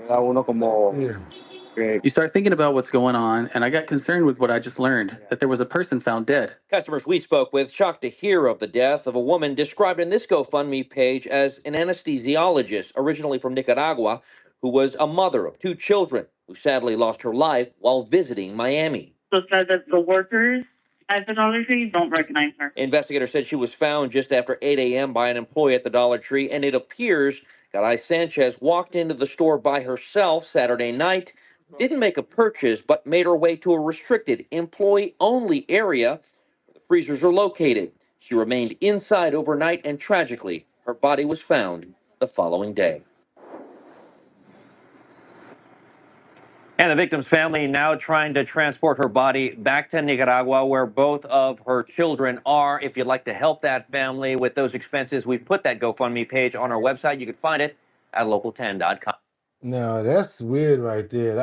Speaker 25: You start thinking about what's going on, and I got concerned with what I just learned, that there was a person found dead.
Speaker 20: Customers we spoke with shocked to hear of the death of a woman described in this GoFundMe page as an anesthesiologist, originally from Nicaragua, who was a mother of two children, who sadly lost her life while visiting Miami.
Speaker 26: So said that the workers at the Dollar Tree don't recognize her.
Speaker 20: Investigators said she was found just after 8 a.m. by an employee at the Dollar Tree, and it appears Garay Sanchez walked into the store by herself Saturday night, didn't make a purchase, but made her way to a restricted employee-only area where the freezers are located. She remained inside overnight, and tragically, her body was found the following day. And the victim's family now trying to transport her body back to Nicaragua, where both of her children are. If you'd like to help that family with those expenses, we've put that GoFundMe page on our website. You can find it at local10.com.
Speaker 1: Now that's weird right there.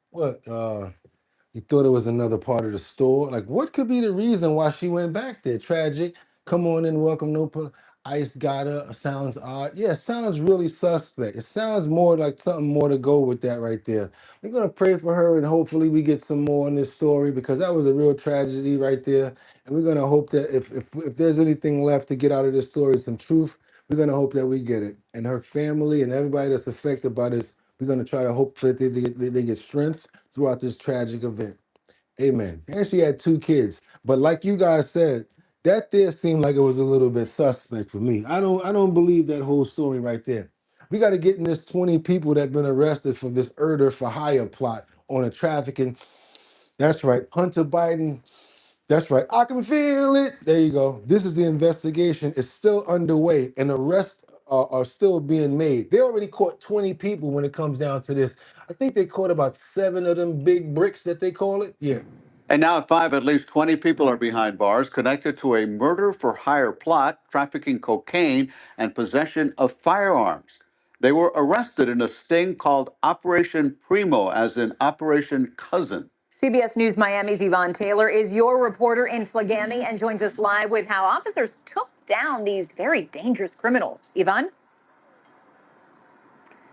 Speaker 1: What? You thought it was another part of the store? Like, what could be the reason why she went back there? Tragic. Come on in, welcome. ICE got her. Sounds odd. Yeah, sounds really suspect. It sounds more like something more to go with that right there. We're gonna pray for her, and hopefully we get some more on this story, because that was a real tragedy right there. And we're gonna hope that if there's anything left to get out of this story, some truth, we're gonna hope that we get it. And her family and everybody that's affected by this, we're gonna try to hope that they get strength throughout this tragic event. Amen. And she had two kids. But like you guys said, that there seemed like it was a little bit suspect for me. I don't believe that whole story right there. We got to get in this 20 people that been arrested for this murder for hire plot on a trafficking. That's right. Hunter Biden. That's right. I can feel it. There you go. This is the investigation. It's still underway, and arrests are still being made. They already caught 20 people when it comes down to this. I think they caught about 7 of them big bricks that they call it. Yeah.
Speaker 27: And now at least 20 people are behind bars connected to a murder for hire plot, trafficking cocaine, and possession of firearms. They were arrested in a sting called Operation Primo, as in Operation Cousin.
Speaker 4: CBS News Miami's Yvonne Taylor is your reporter in Flagami and joins us live with how officers took down these very dangerous criminals. Yvonne?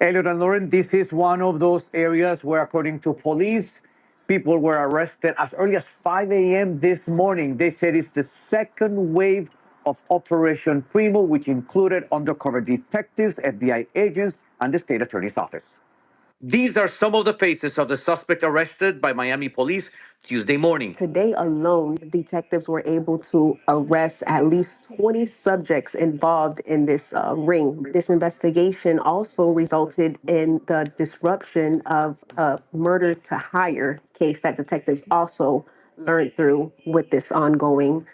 Speaker 20: Elliot and Lauren, this is one of those areas where, according to police, people were arrested as early as 5 a.m. this morning. They said it's the second wave of Operation Primo, which included undercover detectives, FBI agents, and the state attorney's office. These are some of the faces of the suspect arrested by Miami police Tuesday morning.
Speaker 5: Today alone, detectives were able to arrest at least 20 subjects involved in this ring. This investigation also resulted in the disruption of a murder to hire case that detectives also learned through with this ongoing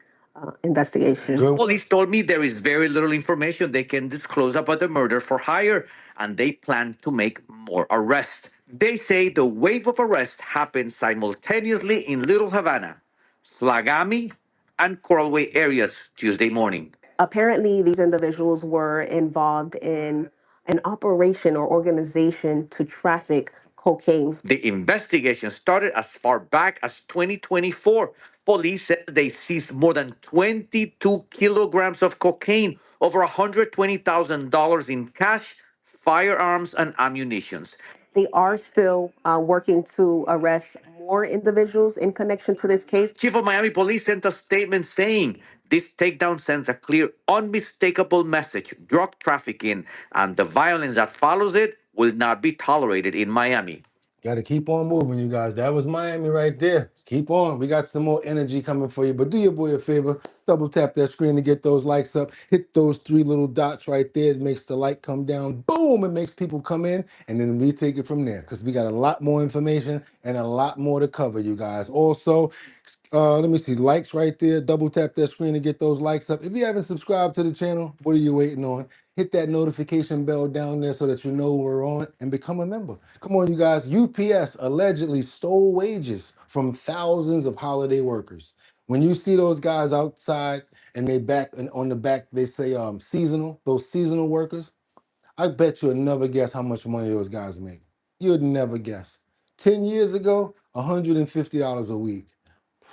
Speaker 5: investigation.
Speaker 20: Police told me there is very little information they can disclose about the murder for hire, and they plan to make more arrests. They say the wave of arrests happened simultaneously in Little Havana, Slagami, and Coralway areas Tuesday morning.
Speaker 5: Apparently, these individuals were involved in an operation or organization to traffic cocaine.
Speaker 20: The investigation started as far back as 2024. Police said they seized more than 22 kilograms of cocaine, over $120,000 in cash, firearms, and ammunition.
Speaker 5: They are still working to arrest more individuals in connection to this case.
Speaker 20: Chief of Miami Police sent a statement saying this takedown sends a clear, unmistakable message. Drug trafficking and the violence that follows it will not be tolerated in Miami.
Speaker 1: Got to keep on moving, you guys. That was Miami right there. Keep on. We got some more energy coming for you. But do your boy a favor. Double tap that screen to get those likes up. Hit those 3 little dots right there. It makes the light come down. Boom! It makes people come in. And then we take it from there. Because we got a lot more information and a lot more to cover, you guys. Also, let me see. Likes right there. Double tap that screen to get those likes up. If you haven't subscribed to the channel, what are you waiting on? Hit that notification bell down there so that you know we're on and become a member. Come on, you guys. UPS allegedly stole wages from thousands of holiday workers. When you see those guys outside and they back and on the back they say seasonal, those seasonal workers, I bet you'll never guess how much money those guys make. You'd never guess. 10 years ago, $150 a week.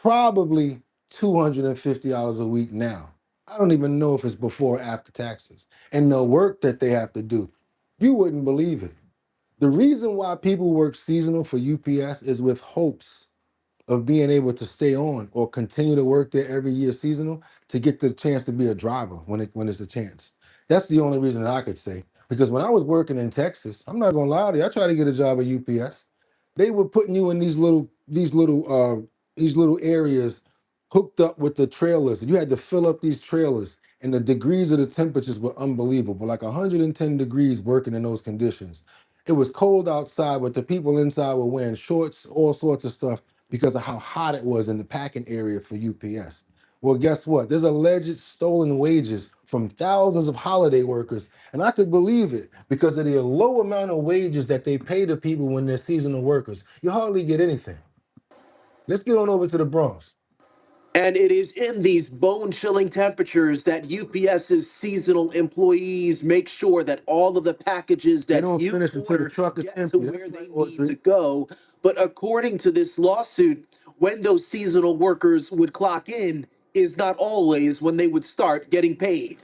Speaker 1: Probably $250 a week now. I don't even know if it's before or after taxes. And the work that they have to do, you wouldn't believe it. The reason why people work seasonal for UPS is with hopes of being able to stay on or continue to work there every year seasonal to get the chance to be a driver when it's a chance. That's the only reason that I could say. Because when I was working in Texas, I'm not gonna lie to you, I tried to get a job at UPS. They were putting you in these little areas hooked up with the trailers. You had to fill up these trailers, and the degrees of the temperatures were unbelievable, like 110 degrees working in those conditions. It was cold outside, but the people inside were wearing shorts, all sorts of stuff, because of how hot it was in the packing area for UPS. Well, guess what? There's alleged stolen wages from thousands of holiday workers, and I could believe it because of the low amount of wages that they pay to people when they're seasonal workers. You hardly get anything. Let's get on over to the Bronx.
Speaker 6: And it is in these bone-chilling temperatures that UPS's seasonal employees make sure that all of the packages that
Speaker 1: They don't finish until the truck is
Speaker 6: get
Speaker 1: empty.
Speaker 6: to where they need to go. But according to this lawsuit, when those seasonal workers would clock in is not always when they would start getting paid.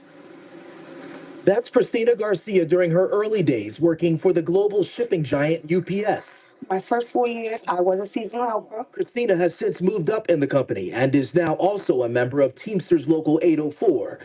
Speaker 6: That's Christina Garcia during her early days working for the global shipping giant UPS.
Speaker 7: My first 4 years, I was a seasonal helper.
Speaker 6: Christina has since moved up in the company and is now also a member of Teamsters Local 804,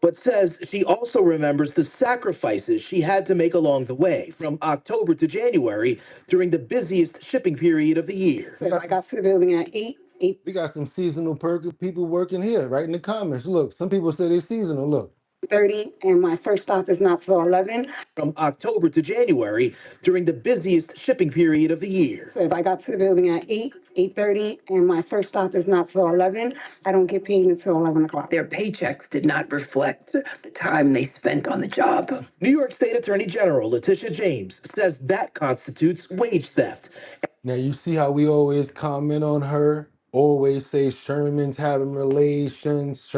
Speaker 6: but says she also remembers the sacrifices she had to make along the way from October to January during the busiest shipping period of the year.
Speaker 7: So I got to the building at 8.
Speaker 1: We got some seasonal people working here, right in the comments. Look, some people say they're seasonal. Look.
Speaker 7: 30, and my first stop is not till 11.
Speaker 6: From October to January during the busiest shipping period of the year.
Speaker 7: So if I got to the building at 8:30, and my first stop is not till 11, I don't get paid until 11 o'clock.
Speaker 9: Their paychecks did not reflect the time they spent on the job.
Speaker 6: New York State Attorney General Letitia James says that constitutes wage theft.
Speaker 1: Now you see how we always comment on her, always say Sherman's having relations,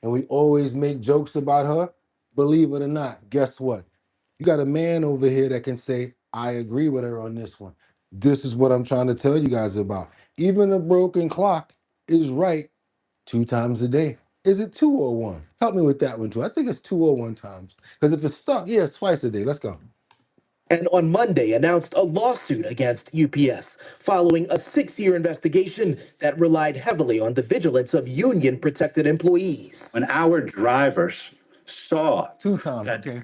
Speaker 1: and we always make jokes about her. Believe it or not, guess what? You got a man over here that can say, I agree with her on this one. This is what I'm trying to tell you guys about. Even a broken clock is right 2 times a day. Is it 2 or 1? Help me with that one too. I think it's 2 or 1 times. Because if it's stuck, yeah, it's twice a day. Let's go.
Speaker 6: And on Monday announced a lawsuit against UPS following a 6-year investigation that relied heavily on the vigilance of union protected employees.
Speaker 3: When our drivers saw
Speaker 1: 2 times,
Speaker 3: that
Speaker 1: okay.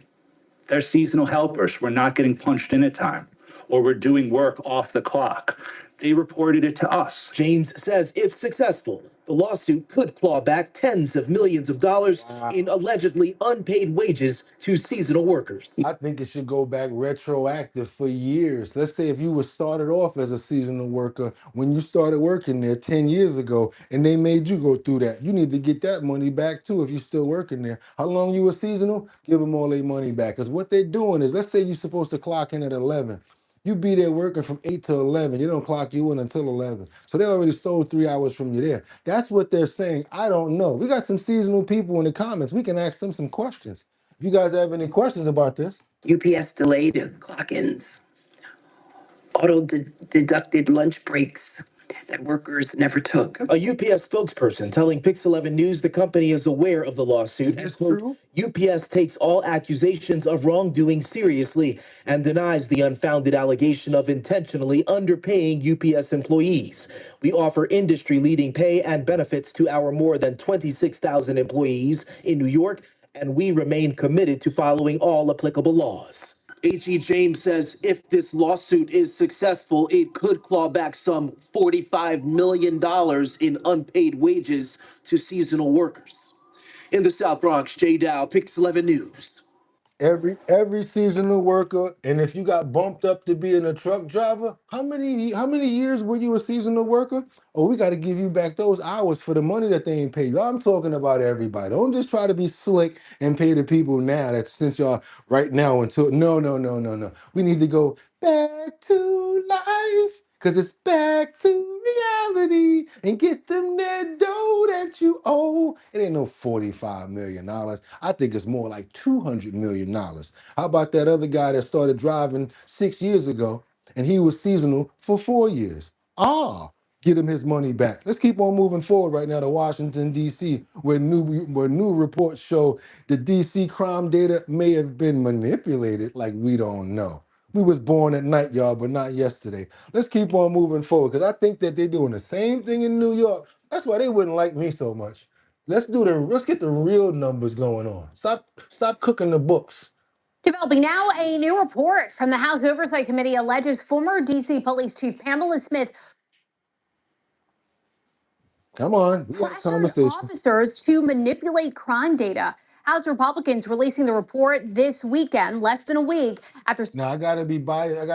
Speaker 3: their seasonal helpers were not getting punched in at time or were doing work off the clock, they reported it to us.
Speaker 6: James says if successful, the lawsuit could claw back tens of millions of dollars in allegedly unpaid wages to seasonal workers.
Speaker 1: I think it should go back retroactive for years. Let's say if you were started off as a seasonal worker when you started working there 10 years ago and they made you go through that. You need to get that money back too if you're still working there. How long you were seasonal? Give them all their money back. Because what they're doing is, let's say you're supposed to clock in at 11. You be there working from 8 to 11. You don't clock you in until 11. So they already stole 3 hours from you there. That's what they're saying. I don't know. We got some seasonal people in the comments. We can ask them some questions. If you guys have any questions about this.
Speaker 9: UPS delayed clock-ins, auto-deducted lunch breaks that workers never took.
Speaker 6: A UPS spokesperson telling Pix 11 News the company is aware of the lawsuit.
Speaker 1: Is this true?
Speaker 6: UPS takes all accusations of wrongdoing seriously and denies the unfounded allegation of intentionally underpaying UPS employees. We offer industry-leading pay and benefits to our more than 26,000 employees in New York, and we remain committed to following all applicable laws. H.E. James says if this lawsuit is successful, it could claw back some $45 million in unpaid wages to seasonal workers. In the South Bronx, Jay Dow, Pix 11 News.
Speaker 1: Every seasonal worker, and if you got bumped up to being a truck driver, how many years were you a seasonal worker? Oh, we got to give you back those hours for the money that they ain't paid you. I'm talking about everybody. Don't just try to be slick and pay the people now that since y'all right now until no. We need to go back to life. Cause it's back to reality and get them that dough that you owe. It ain't no $45 million. I think it's more like $200 million. How about that other guy that started driving 6 years ago and he was seasonal for 4 years? Get him his money back. Let's keep on moving forward right now to Washington, D.C., where new reports show the D.C. crime data may have been manipulated like we don't know. We was born at night, y'all, but not yesterday. Let's keep on moving forward because I think that they're doing the same thing in New York. That's why they wouldn't like me so much. Let's get the real numbers going on. Stop cooking the books.
Speaker 4: Developing now, a new report from the House Oversight Committee alleges former D.C. Police Chief Pamela Smith
Speaker 1: Come on, we got a
Speaker 4: pressured
Speaker 1: conversation.
Speaker 4: officers to manipulate crime data. House Republicans releasing the report this weekend, less than a week after.
Speaker 1: Now I gotta be biased. I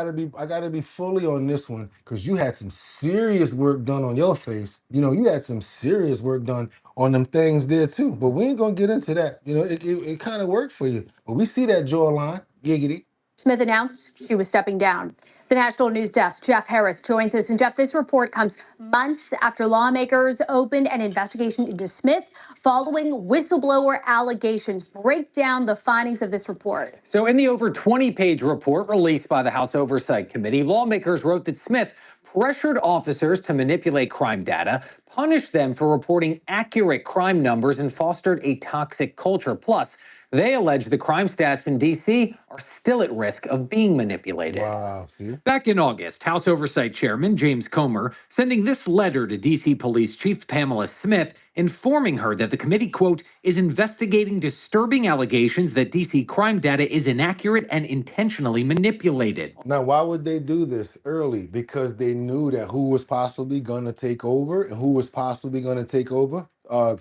Speaker 1: gotta be fully on this one because you had some serious work done on your face. You know, you had some serious work done on them things there too. But we ain't gonna get into that. You know, it kind of worked for you. But we see that jawline, giggity.
Speaker 4: Smith announced she was stepping down. The National News Desk, Jeff Harris, joins us. And Jeff, this report comes months after lawmakers opened an investigation into Smith following whistleblower allegations. Break down the findings of this report.
Speaker 20: So in the over 20-page report released by the House Oversight Committee, lawmakers wrote that Smith pressured officers to manipulate crime data, punished them for reporting accurate crime numbers, and fostered a toxic culture. Plus, they allege the crime stats in D.C. are still at risk of being manipulated.
Speaker 1: Wow, see?
Speaker 20: Back in August, House Oversight Chairman James Comer sending this letter to D.C. Police Chief Pamela Smith, informing her that the committee, quote, is investigating disturbing allegations that D.C. crime data is inaccurate and intentionally manipulated.
Speaker 1: Now, why would they do this early? Because they knew that who was possibly going to take over and who was possibly going to take over?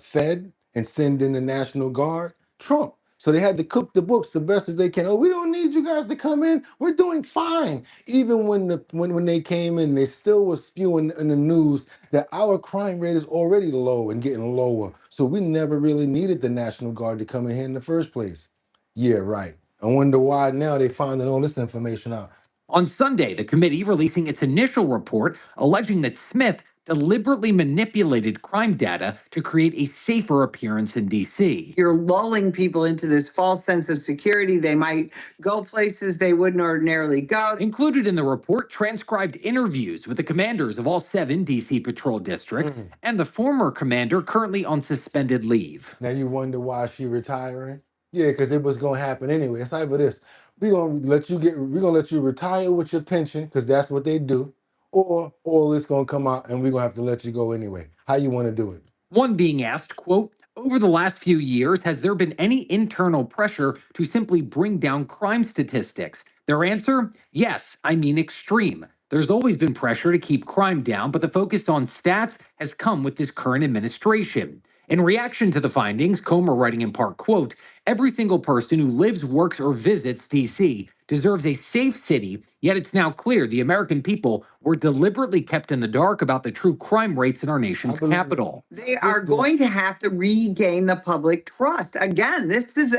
Speaker 1: Fed and send in the National Guard? Trump. So they had to cook the books the best as they can. Oh, we don't need you guys to come in. We're doing fine. Even when they came in, they still were spewing in the news that our crime rate is already low and getting lower. So we never really needed the National Guard to come in here in the first place. Yeah, right. I wonder why now they finding all this information out.
Speaker 20: On Sunday, the committee releasing its initial report alleging that Smith
Speaker 10: deliberately manipulated crime data to create a safer appearance in D.C.
Speaker 11: You're lulling people into this false sense of security. They might go places they wouldn't ordinarily go.
Speaker 10: Included in the report, transcribed interviews with the commanders of all 7 D.C. patrol districts and the former commander currently on suspended leave.
Speaker 1: Now you wonder why she retiring? Yeah, because it was gonna happen anyway. It's like for this. We're gonna let you retire with your pension, because that's what they do, or all this gonna come out and we're gonna have to let you go anyway. How you want to do it?
Speaker 10: One being asked, quote, over the last few years, has there been any internal pressure to simply bring down crime statistics? Their answer, yes, I mean extreme. There's always been pressure to keep crime down, but the focus on stats has come with this current administration. In reaction to the findings, Comer writing in part, quote, every single person who lives, works, or visits D.C. deserves a safe city, yet it's now clear the American people were deliberately kept in the dark about the true crime rates in our nation's capital.
Speaker 11: They are going to have to regain the public trust. Again, this is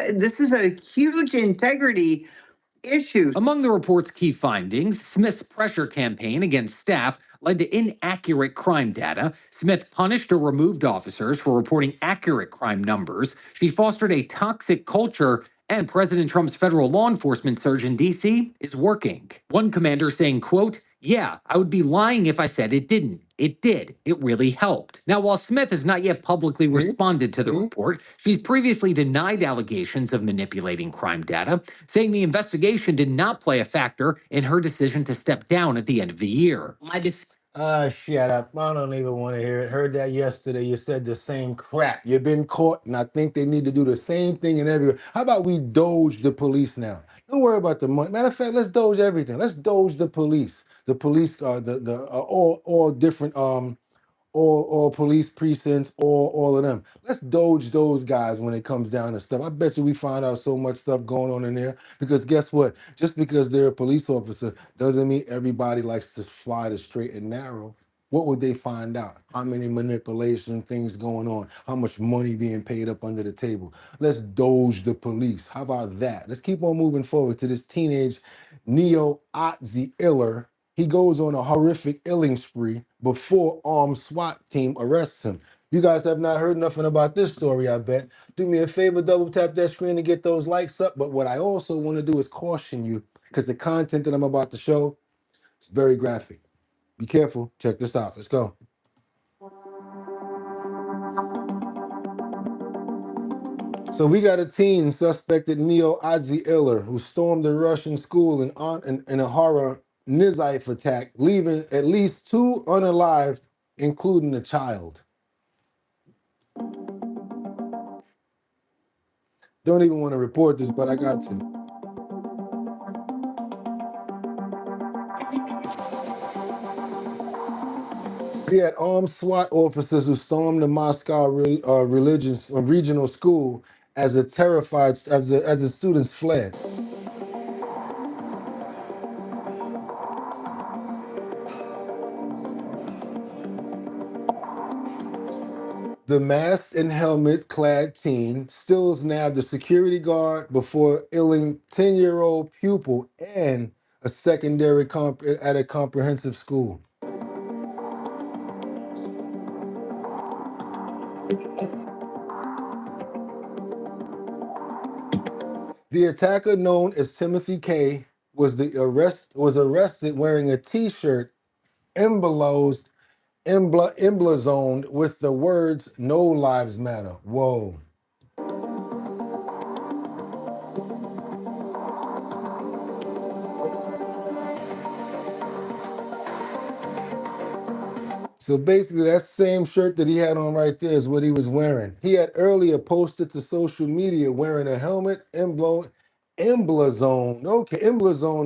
Speaker 11: a huge integrity issue.
Speaker 10: Among the report's key findings, Smith's pressure campaign against staff led to inaccurate crime data. Smith punished or removed officers for reporting accurate crime numbers. She fostered a toxic culture, and President Trump's federal law enforcement surge in D.C. is working. One commander saying, quote, yeah, I would be lying if I said it didn't. It did. It really helped. Now, while Smith has not yet publicly responded to the report, she's previously denied allegations of manipulating crime data, saying the investigation did not play a factor in her decision to step down at the end of the year.
Speaker 1: Shut up. I don't even want to hear it. Heard that yesterday. You said the same crap. You've been caught, and I think they need to do the same thing in everywhere. How about we doge the police now? Don't worry about the money. Matter of fact, let's doge everything. Let's doge the police. The police, all different all police precincts, all of them. Let's doge those guys when it comes down to stuff. I bet you we find out so much stuff going on in there, because guess what? Just because they're a police officer doesn't mean everybody likes to fly the straight and narrow. What would they find out? How many manipulation things going on? How much money being paid up under the table? Let's doge the police. How about that? Let's keep on moving forward to this teenage neo-Nazi iller. He goes on a horrific illing spree before armed SWAT team arrests him. You guys have not heard nothing about this story, I bet. Do me a favor, double tap that screen to get those likes up. But what I also want to do is caution you, because the content that I'm about to show is very graphic. Be careful. Check this out. Let's go. So we got a teen suspected neo-Nazi iller who stormed a Russian school in a horror Nizhif attack, leaving at least 2 unalived, including a child. Don't even want to report this, but I got to. We had armed SWAT officers who stormed the Moscow regional school as the students fled. The masked and helmet-clad teen stills nabbed a security guard before illing 10-year-old pupil and a secondary at a comprehensive school. The attacker, known as Timothy K., was arrested wearing a T-shirt emblazoned with the words "No Lives Matter." Whoa. So basically, that same shirt that he had on right there is what he was wearing. He had earlier posted to social media wearing a helmet emblazoned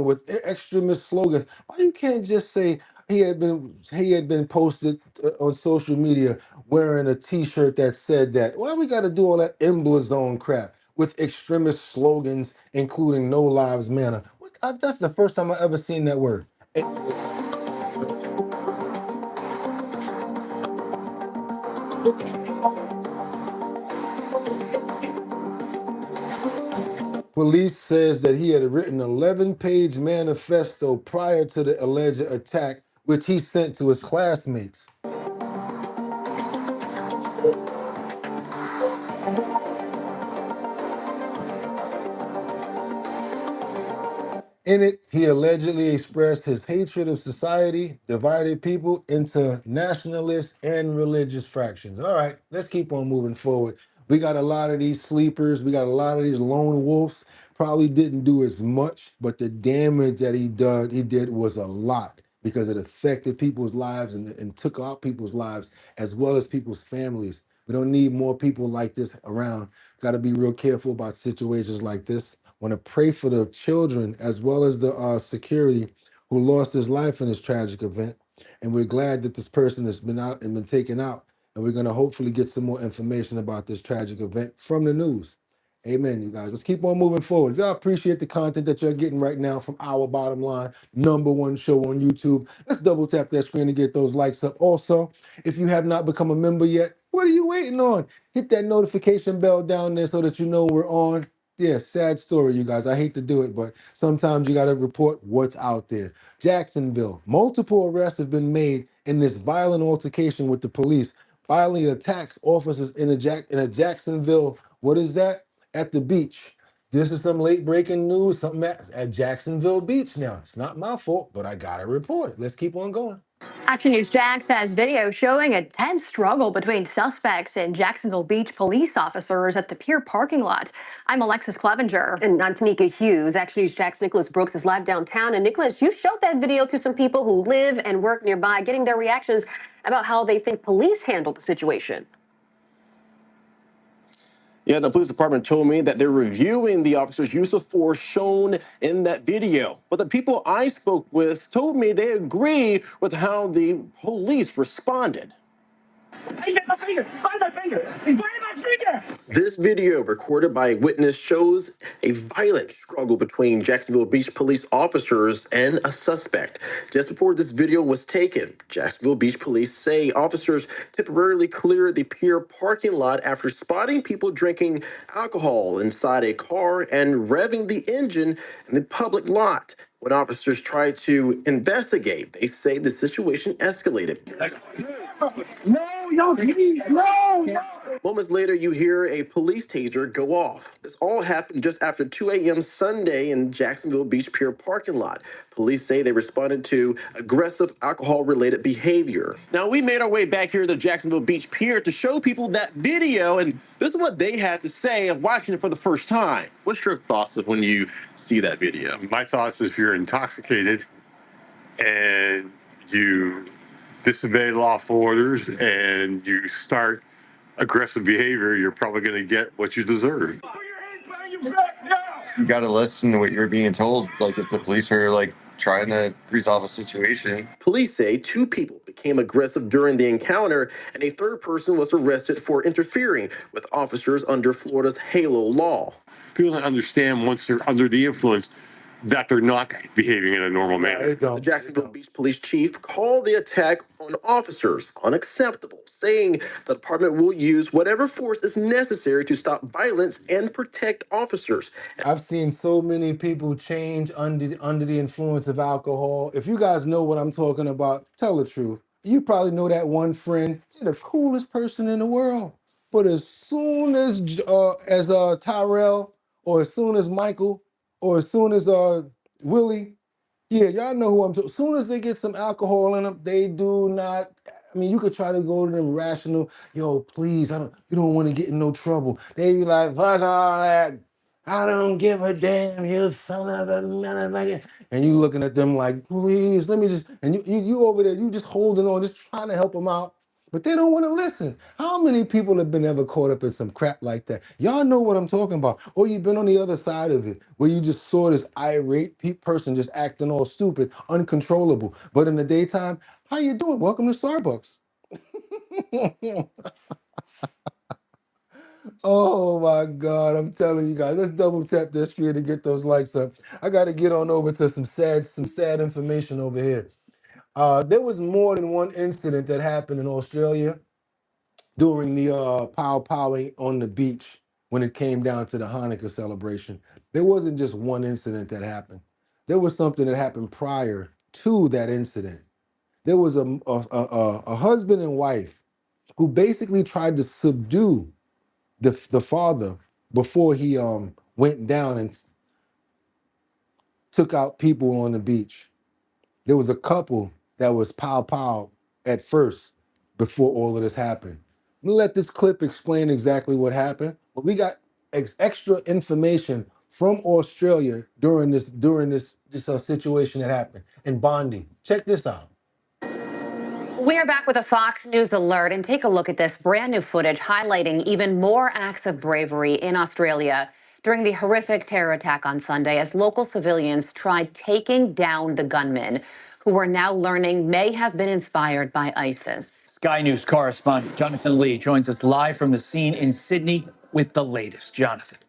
Speaker 1: with extremist slogans. Why you can't just say he had been posted on social media wearing a T-shirt that said that? Why we got to do all that emblazoned crap with extremist slogans, including "No Lives Matter"? That's the first time I ever seen that word. Police says that he had written an 11-page manifesto prior to the alleged attack, which he sent to his classmates. In it, he allegedly expressed his hatred of society, divided people into nationalist and religious fractions. All right, let's keep on moving forward. We got a lot of these sleepers, we got a lot of these lone wolves. Probably didn't do as much, but the damage that he did was a lot because it affected people's lives and took out people's lives as well as people's families. We don't need more people like this around. Got to be real careful about situations like this. Want to pray for the children as well as the security who lost his life in this tragic event. And we're glad that this person has been out and been taken out. And we're going to hopefully get some more information about this tragic event from the news. Amen, you guys. Let's keep on moving forward. If y'all appreciate the content that you're getting right now from our bottom line, #1 show on YouTube, let's double tap that screen to get those likes up. Also, if you have not become a member yet, what are you waiting on? Hit that notification bell down there so that you know we're on. Yeah, sad story, you guys. I hate to do it, but sometimes you got to report what's out there. Jacksonville, multiple arrests have been made in this violent altercation with the police. Violently attacks officers in a Jacksonville. What is that? At the beach. This is some late breaking news. Something at Jacksonville Beach now. It's not my fault, but I gotta report it. Let's keep on going.
Speaker 19: Action News Jax has video showing a tense struggle between suspects and Jacksonville Beach police officers at the pier parking lot. I'm Alexis Clevenger.
Speaker 2: And I'm Tanika Hughes. Action News Jax Nicholas Brooks is live downtown. And Nicholas, you showed that video to some people who live and work nearby, getting their reactions about how they think police handled the situation.
Speaker 12: Yeah, the police department told me that they're reviewing the officer's use of force shown in that video. But the people I spoke with told me they agree with how the police responded. This video recorded by a witness shows a violent struggle between Jacksonville Beach police officers and a suspect. Just before this video was taken, Jacksonville Beach police say officers temporarily cleared the pier parking lot after spotting people drinking alcohol inside a car and revving the engine in the public lot. When officers tried to investigate, they say the situation escalated. No. Moments later, you hear a police taser go off. This all happened just after 2 a.m. Sunday in Jacksonville Beach Pier parking lot. Police say they responded to aggressive alcohol-related behavior. Now, we made our way back here to the Jacksonville Beach Pier to show people that video, and this is what they had to say of watching it for the first time. What's your thoughts of when you see that video?
Speaker 17: My thoughts is if you're intoxicated and you disobey lawful orders and you start aggressive behavior, you're probably going to get what you deserve.
Speaker 18: You got to listen to what you're being told. Like if the police are like trying to resolve a situation.
Speaker 12: Police say 2 people became aggressive during the encounter, and a 3rd person was arrested for interfering with officers under Florida's HALO law.
Speaker 17: People don't understand once they're under the influence that they're not behaving in a normal manner.
Speaker 12: The Jacksonville Beach Police Chief called the attack on officers unacceptable, saying the department will use whatever force is necessary to stop violence and protect officers.
Speaker 1: I've seen so many people change under the influence of alcohol. If you guys know what I'm talking about, tell the truth. You probably know that one friend, they're the coolest person in the world. But as soon as Tyrell, or as soon as Michael, or as soon as Willie, yeah, y'all know who I'm talking. As soon as they get some alcohol in them, they do not. I mean, you could try to go to them rational. Yo, please, you don't want to get in no trouble. They be like, fuck all that. I don't give a damn, you son of a motherfucker. And you looking at them like, please, let me just. And you over there, you just holding on, just trying to help them out. But they don't want to listen. How many people have been ever caught up in some crap like that? Y'all know what I'm talking about. Or you've been on the other side of it, where you just saw this irate person just acting all stupid, uncontrollable. But in the daytime, how you doing? Welcome to Starbucks. Oh my God, I'm telling you guys, let's double tap this screen to get those likes up. I got to get on over to some sad information over here. There was more than one incident that happened in Australia during the powwowing on the beach when it came down to the Hanukkah celebration. There wasn't just one incident that happened. There was something that happened prior to that incident. There was a husband and wife who basically tried to subdue the father before he went down took out people on the beach. There was a couple that was pow at first before all of this happened. I'm gonna let this clip explain exactly what happened, but we got extra information from Australia during this situation that happened in Bondi. Check this out.
Speaker 2: We are back with a Fox News alert, and take a look at this brand new footage highlighting even more acts of bravery in Australia during the horrific terror attack on Sunday as local civilians tried taking down the gunmen, who we're now learning may have been inspired by ISIS.
Speaker 8: Sky News correspondent Jonathan Lee joins us live from the scene in Sydney with the latest. Jonathan.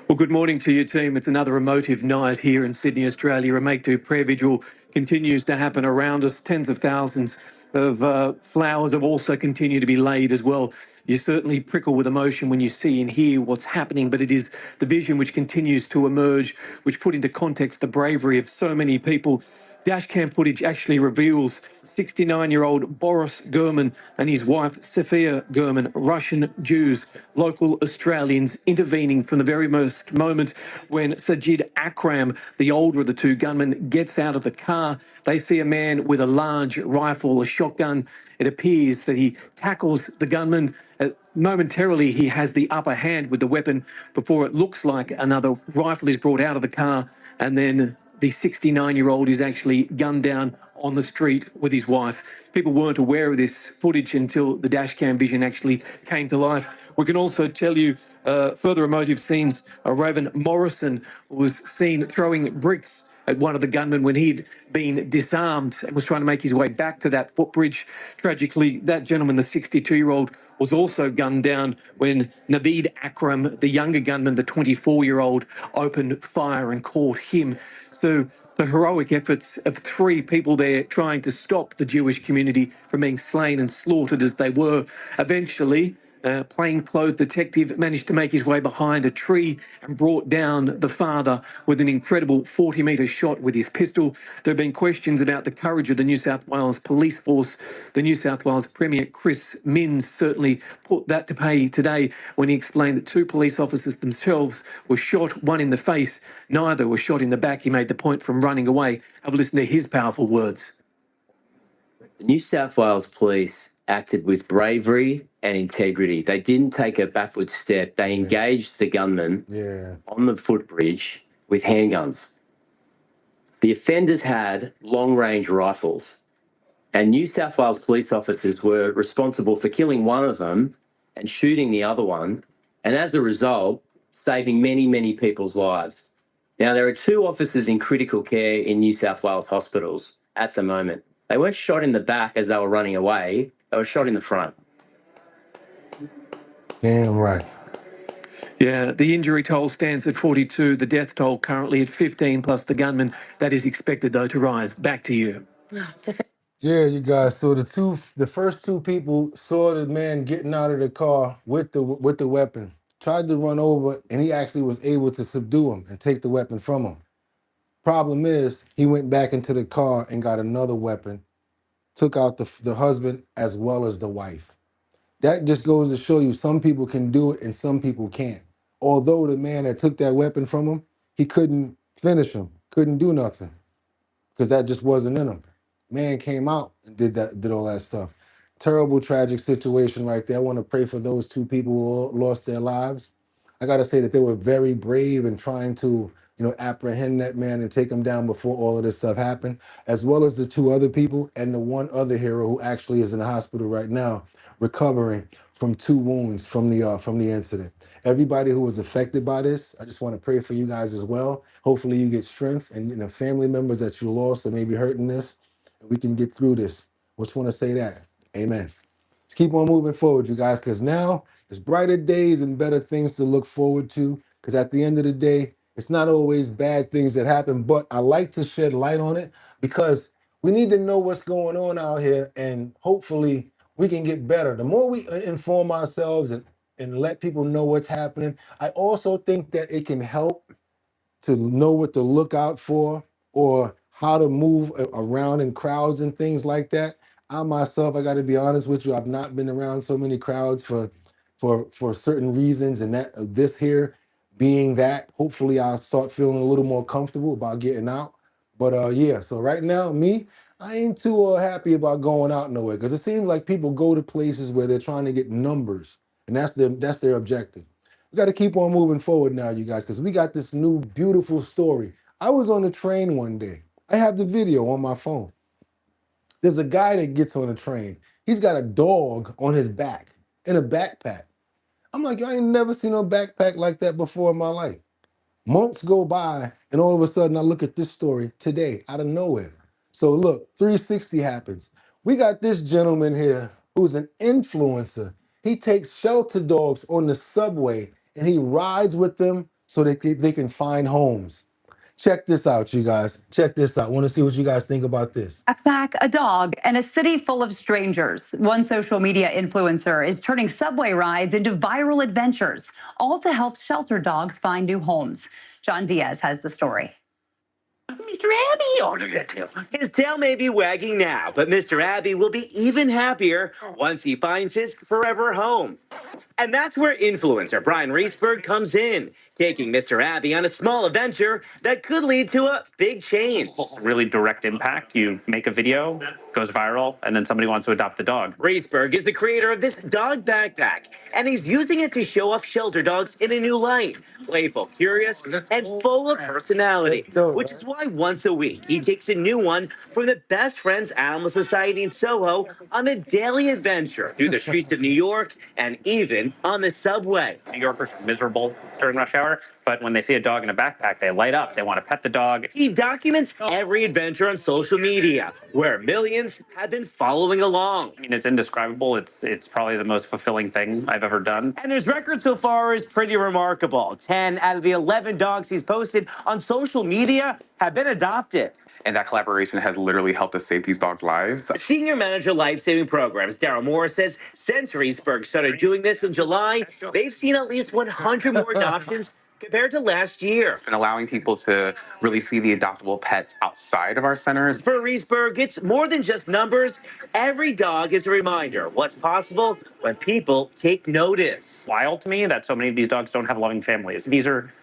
Speaker 13: Well, good morning to you, team. It's another emotive night here in Sydney, Australia. A make-do prayer vigil continues to happen around us. Tens of thousands of flowers have also continued to be laid as well. You certainly prickle with emotion when you see and hear what's happening, but it is the vision which continues to emerge, which put into context the bravery of so many people. Dashcam footage actually reveals 69-year-old Boris Gurman and his wife Sofia Gurman, Russian Jews, local Australians, intervening from the very first moment when Sajid Akram, the older of the two gunmen, gets out of the car. They see a man with a large rifle, a shotgun. It appears that he tackles the gunman. Momentarily, he has the upper hand with the weapon before it looks like another rifle is brought out of the car, and then the 69-year-old is actually gunned down on the street with his wife. People weren't aware of this footage until the dashcam vision actually came to life. We can also tell you further emotive scenes. Raven Morrison was seen throwing bricks at one of the gunmen when he'd been disarmed and was trying to make his way back to that footbridge. Tragically, that gentleman, the 62-year-old, was also gunned down when Naveed Akram, the younger gunman, the 24-year-old, opened fire and caught him. So the heroic efforts of three people there trying to stop the Jewish community from being slain and slaughtered as they were. Eventually, a plainclothes detective managed to make his way behind a tree and brought down the father with an incredible 40-metre shot with his pistol. There have been questions about the courage of the New South Wales Police Force. The New South Wales Premier Chris Minns certainly put that to pay today when he explained that two police officers themselves were shot, one in the face, neither were shot in the back. He made the point from running away. Have a listen to his powerful words.
Speaker 15: The New South Wales Police acted with bravery and integrity. They didn't take a backward step. They engaged the gunman on the footbridge with handguns. The offenders had long-range rifles, and New South Wales police officers were responsible for killing one of them and shooting the other one, and as a result, saving many, many people's lives. Now, there are two officers in critical care in New South Wales hospitals at the moment. They weren't shot in the back as they were running away. They were shot in the front.
Speaker 1: Damn right.
Speaker 13: Yeah, the injury toll stands at 42. The death toll currently at 15, plus the gunman. That is expected, though, to rise. Back to you.
Speaker 1: Yeah, you guys. So the first two people saw the man getting out of the car with the weapon, tried to run over, and he actually was able to subdue him and take the weapon from him. Problem is, he went back into the car and got another weapon, took out the husband as well as the wife. That just goes to show you some people can do it and some people can't. Although the man that took that weapon from him, he couldn't finish him, couldn't do nothing, because that just wasn't in him. Man came out and did all that stuff. Terrible, tragic situation right there. I want to pray for those two people who lost their lives. I got to say that they were very brave in trying to, apprehend that man and take him down before all of this stuff happened, as well as the two other people and the one other hero who actually is in the hospital right now, recovering from 2 wounds from the incident. Everybody who was affected by this, I just want to pray for you guys as well. Hopefully you get strength, and family members that you lost that may be hurting this, and we can get through this. Just want to say that. Amen. Let's keep on moving forward, you guys, because now it's brighter days and better things to look forward to, because at the end of the day, it's not always bad things that happen, but I like to shed light on it because we need to know what's going on out here, and hopefully we can get better. The more we inform ourselves and let people know what's happening, I also think that it can help to know what to look out for or how to move around in crowds and things like that. I myself, I got to be honest with you, I've not been around so many crowds for certain reasons, and that this here being that, hopefully I'll start feeling a little more comfortable about getting out. But yeah, so right now, I ain't too happy about going out nowhere because it seems like people go to places where they're trying to get numbers, and that's their objective. We got to keep on moving forward now, you guys, because we got this new beautiful story. I was on the train one day. I have the video on my phone. There's a guy that gets on a train. He's got a dog on his back in a backpack. I'm like, I ain't never seen no backpack like that before in my life. Months go by, and all of a sudden I look at this story today out of nowhere. So look, 360 happens. We got this gentleman here who's an influencer. He takes shelter dogs on the subway and he rides with them so they can find homes. Check this out, you guys. Check this out. Want to see what you guys think about this?
Speaker 4: Backpack, a dog, and a city full of strangers. One social media influencer is turning subway rides into viral adventures, all to help shelter dogs find new homes. John Diaz has the story.
Speaker 14: Mr. Abby ordered a tail. His tail may be wagging now, but Mr. Abby will be even happier once he finds his forever home. And that's where influencer Brian Reesberg comes in, taking Mr. Abby on a small adventure that could lead to a big change.
Speaker 16: Really direct impact. You make a video, goes viral, and then somebody wants to adopt the dog.
Speaker 14: Reesberg is the creator of this dog backpack, and he's using it to show off shelter dogs in a new light. Playful, curious, and full of personality, which is why once a week he takes a new one from the Best Friends Animal Society in Soho on a daily adventure through the streets of New York and even on the subway.
Speaker 16: New Yorkers are miserable during rush hour, but when they see a dog in a backpack, they light up. They want to pet the dog.
Speaker 14: He documents every adventure on social media, where millions have been following along.
Speaker 16: I mean, it's indescribable. It's probably the most fulfilling thing I've ever done.
Speaker 14: And his record so far is pretty remarkable. 10 out of the 11 dogs he's posted on social media have been adopted.
Speaker 21: And that collaboration has literally helped us save these dogs' lives.
Speaker 14: Senior Manager Life-Saving Programs, Daryl Morris, says since Reesberg started doing this in July, they've seen at least 100 more adoptions compared to last year.
Speaker 21: It's been allowing people to really see the adoptable pets outside of our centers.
Speaker 14: For Reesberg, it's more than just numbers. Every dog is a reminder of what's possible when people take notice.
Speaker 16: Wild to me that so many of these dogs don't have loving families. These are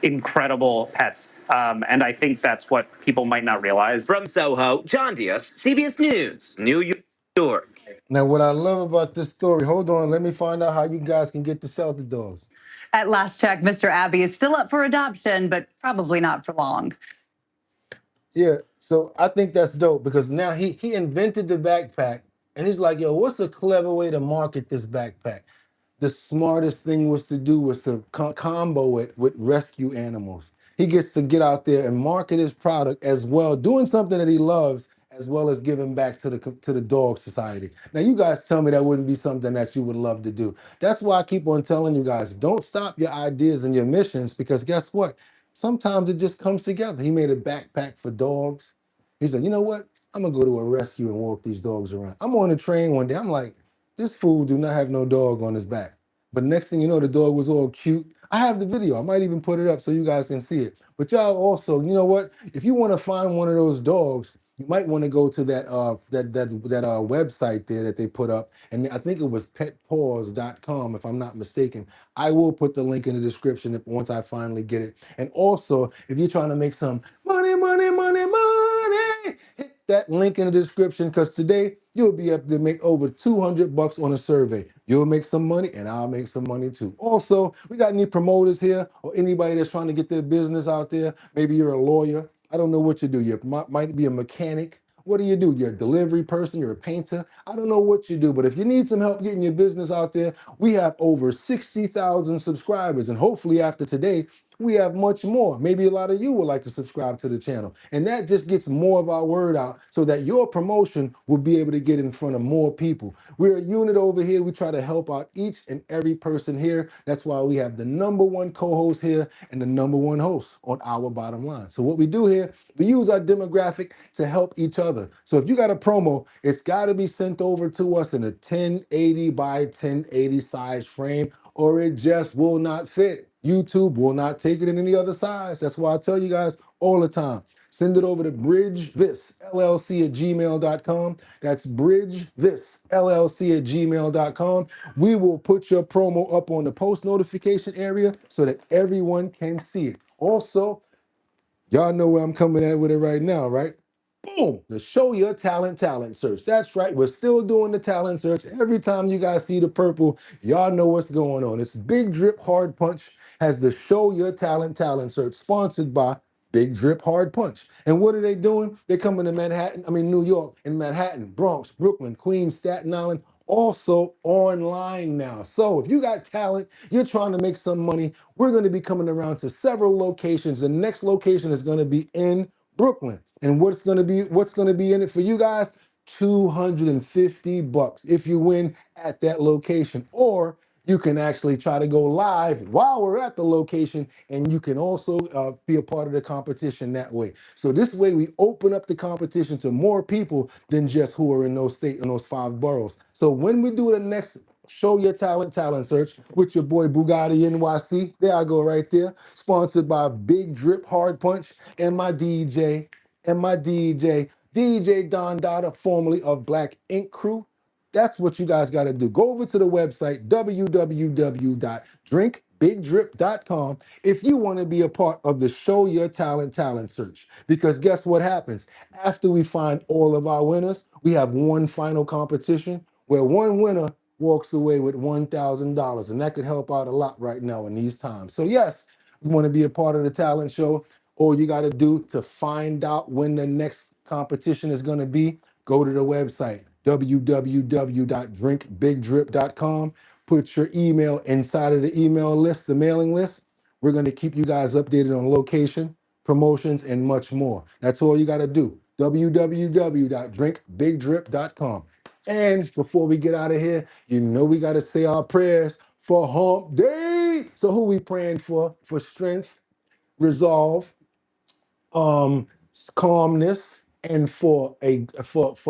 Speaker 16: incredible pets. And I think that's what people might not realize.
Speaker 14: From Soho, John Diaz, CBS News, New York.
Speaker 1: Now, what I love about this story, hold on, let me find out how you guys can get the shelter dogs.
Speaker 4: At last check, Mr. Abby is still up for adoption, but probably not for long.
Speaker 1: Yeah, so I think that's dope because now he invented the backpack and he's like, yo, what's a clever way to market this backpack? The smartest thing was to combo it with rescue animals. He gets to get out there and market his product as well, doing something that he loves, as well as giving back to the dog society. Now, you guys tell me that wouldn't be something that you would love to do. That's why I keep on telling you guys, don't stop your ideas and your missions because guess what? Sometimes it just comes together. He made a backpack for dogs. He said, you know what? I'm gonna go to a rescue and walk these dogs around. I'm on a train one day. I'm like, this fool do not have no dog on his back. But next thing you know, the dog was all cute. I have the video. I might even put it up so you guys can see it. But y'all also, you know what? If you want to find one of those dogs, you might want to go to that website there that they put up. And I think it was petpaws.com, if I'm not mistaken. I will put the link in the description once I finally get it. And also, if you're trying to make some money, hit that link in the description because today you'll be able to make over $200 on a survey. You'll make some money and I'll make some money too. Also, we got any promoters here or anybody that's trying to get their business out there? Maybe you're a lawyer. I don't know what you do. You might be a mechanic. What do? You're a delivery person, you're a painter. I don't know what you do, but if you need some help getting your business out there, we have over 60,000 subscribers. And hopefully after today, we have much more. Maybe a lot of you would like to subscribe to the channel. And that just gets more of our word out so that your promotion will be able to get in front of more people. We're a unit over here. We try to help out each and every person here. That's why we have the #1 co-host here and the #1 host on our bottom line. So what we do here, we use our demographic to help each other. So if you got a promo, it's got to be sent over to us in a 1080 by 1080 size frame or it just will not fit. YouTube will not take it in any other size. That's why I tell you guys all the time, Send it over to bridgethisllc@gmail.com. That's bridgethisllc@gmail.com. We will put your promo up on the post notification area so that everyone can see it. Also, y'all know where I'm coming at with it right now, right? Boom, the Show Your talent search. That's right, we're still doing the talent search. Every time you guys see the purple, y'all know what's going on. It's Big Drip Hard Punch has the Show Your talent search, sponsored by Big Drip Hard Punch. And what are they doing? They're coming to New York, and Manhattan, Bronx, Brooklyn, Queens, Staten Island, also online now. So if you got talent, you're trying to make some money, we're going to be coming around to several locations. The next location is going to be in Brooklyn. And what's going to be in it for you guys? $250 if you win at that location. Or you can actually try to go live while we're at the location, and you can also be a part of the competition that way. So this way we open up the competition to more people than just who are in those 5 boroughs. So when we do the next Show Your talent search with your boy Bugatti NYC, there I go right there, sponsored by Big Drip Hard Punch and my DJ, DJ Don Dada, formerly of Black Ink Crew. That's what you guys got to do. Go over to the website, www.drinkbigdrip.com, if you want to be a part of the Show Your talent search. Because guess what happens? After we find all of our winners, we have one final competition where one winner walks away with $1,000. And that could help out a lot right now in these times. So yes, you want to be a part of the talent show. All you got to do to find out when the next competition is going to be, go to the website, www.drinkbigdrip.com. Put your email inside of the email list, the mailing list. We're going to keep you guys updated on location, promotions, and much more. That's all you got to do. www.drinkbigdrip.com. And before we get out of here, you know we got to say our prayers for Hump Day. So who we praying for? For strength, resolve, calmness, and for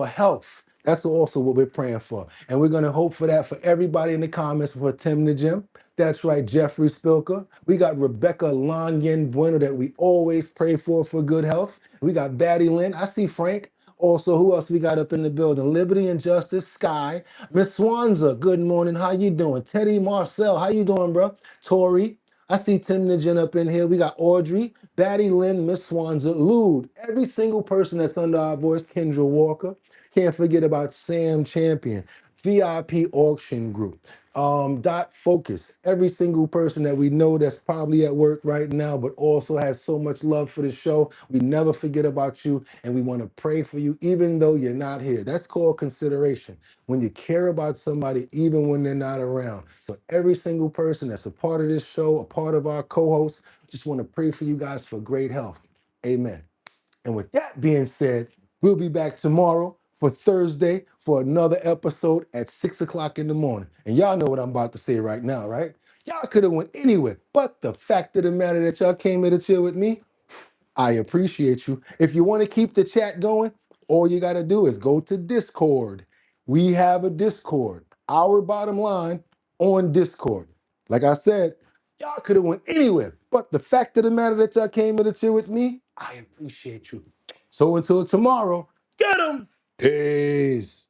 Speaker 1: health. That's also what we're praying for. And we're gonna hope for that for everybody in the comments. For Tim the Gym, that's right, Jeffrey Spilker. We got Rebecca Lanyen Bueno that we always pray for good health. We got Batty Lynn. I see Frank. Also, who else we got up in the building? Liberty and Justice, Sky, Miss Swanza. Good morning. How you doing? Teddy Marcel. How you doing, bro? Tori. I see Tim Nijen up in here. We got Audrey, Batty Lynn, Miss Swanza, Lude. Every single person that's under our voice, Kendra Walker. Can't forget about Sam Champion, VIP Auction Group, Dot Focus. Every single person that we know that's probably at work right now, but also has so much love for the show. We never forget about you, and we want to pray for you, even though you're not here. That's called consideration. When you care about somebody, even when they're not around. So every single person that's a part of this show, a part of our co-hosts, just want to pray for you guys for great health. Amen. And with that being said, we'll be back tomorrow for Thursday for another episode at 6 o'clock in the morning. And y'all know what I'm about to say right now, right? Y'all could have went anywhere, but the fact of the matter that y'all came here to chill with me, I appreciate you. If you want to keep the chat going, all you got to do is go to Discord. We have a Discord. Our bottom line on Discord. Like I said, y'all could have went anywhere, but the fact of the matter that y'all came here to chill with me, I appreciate you. So until tomorrow, get 'em. Peace.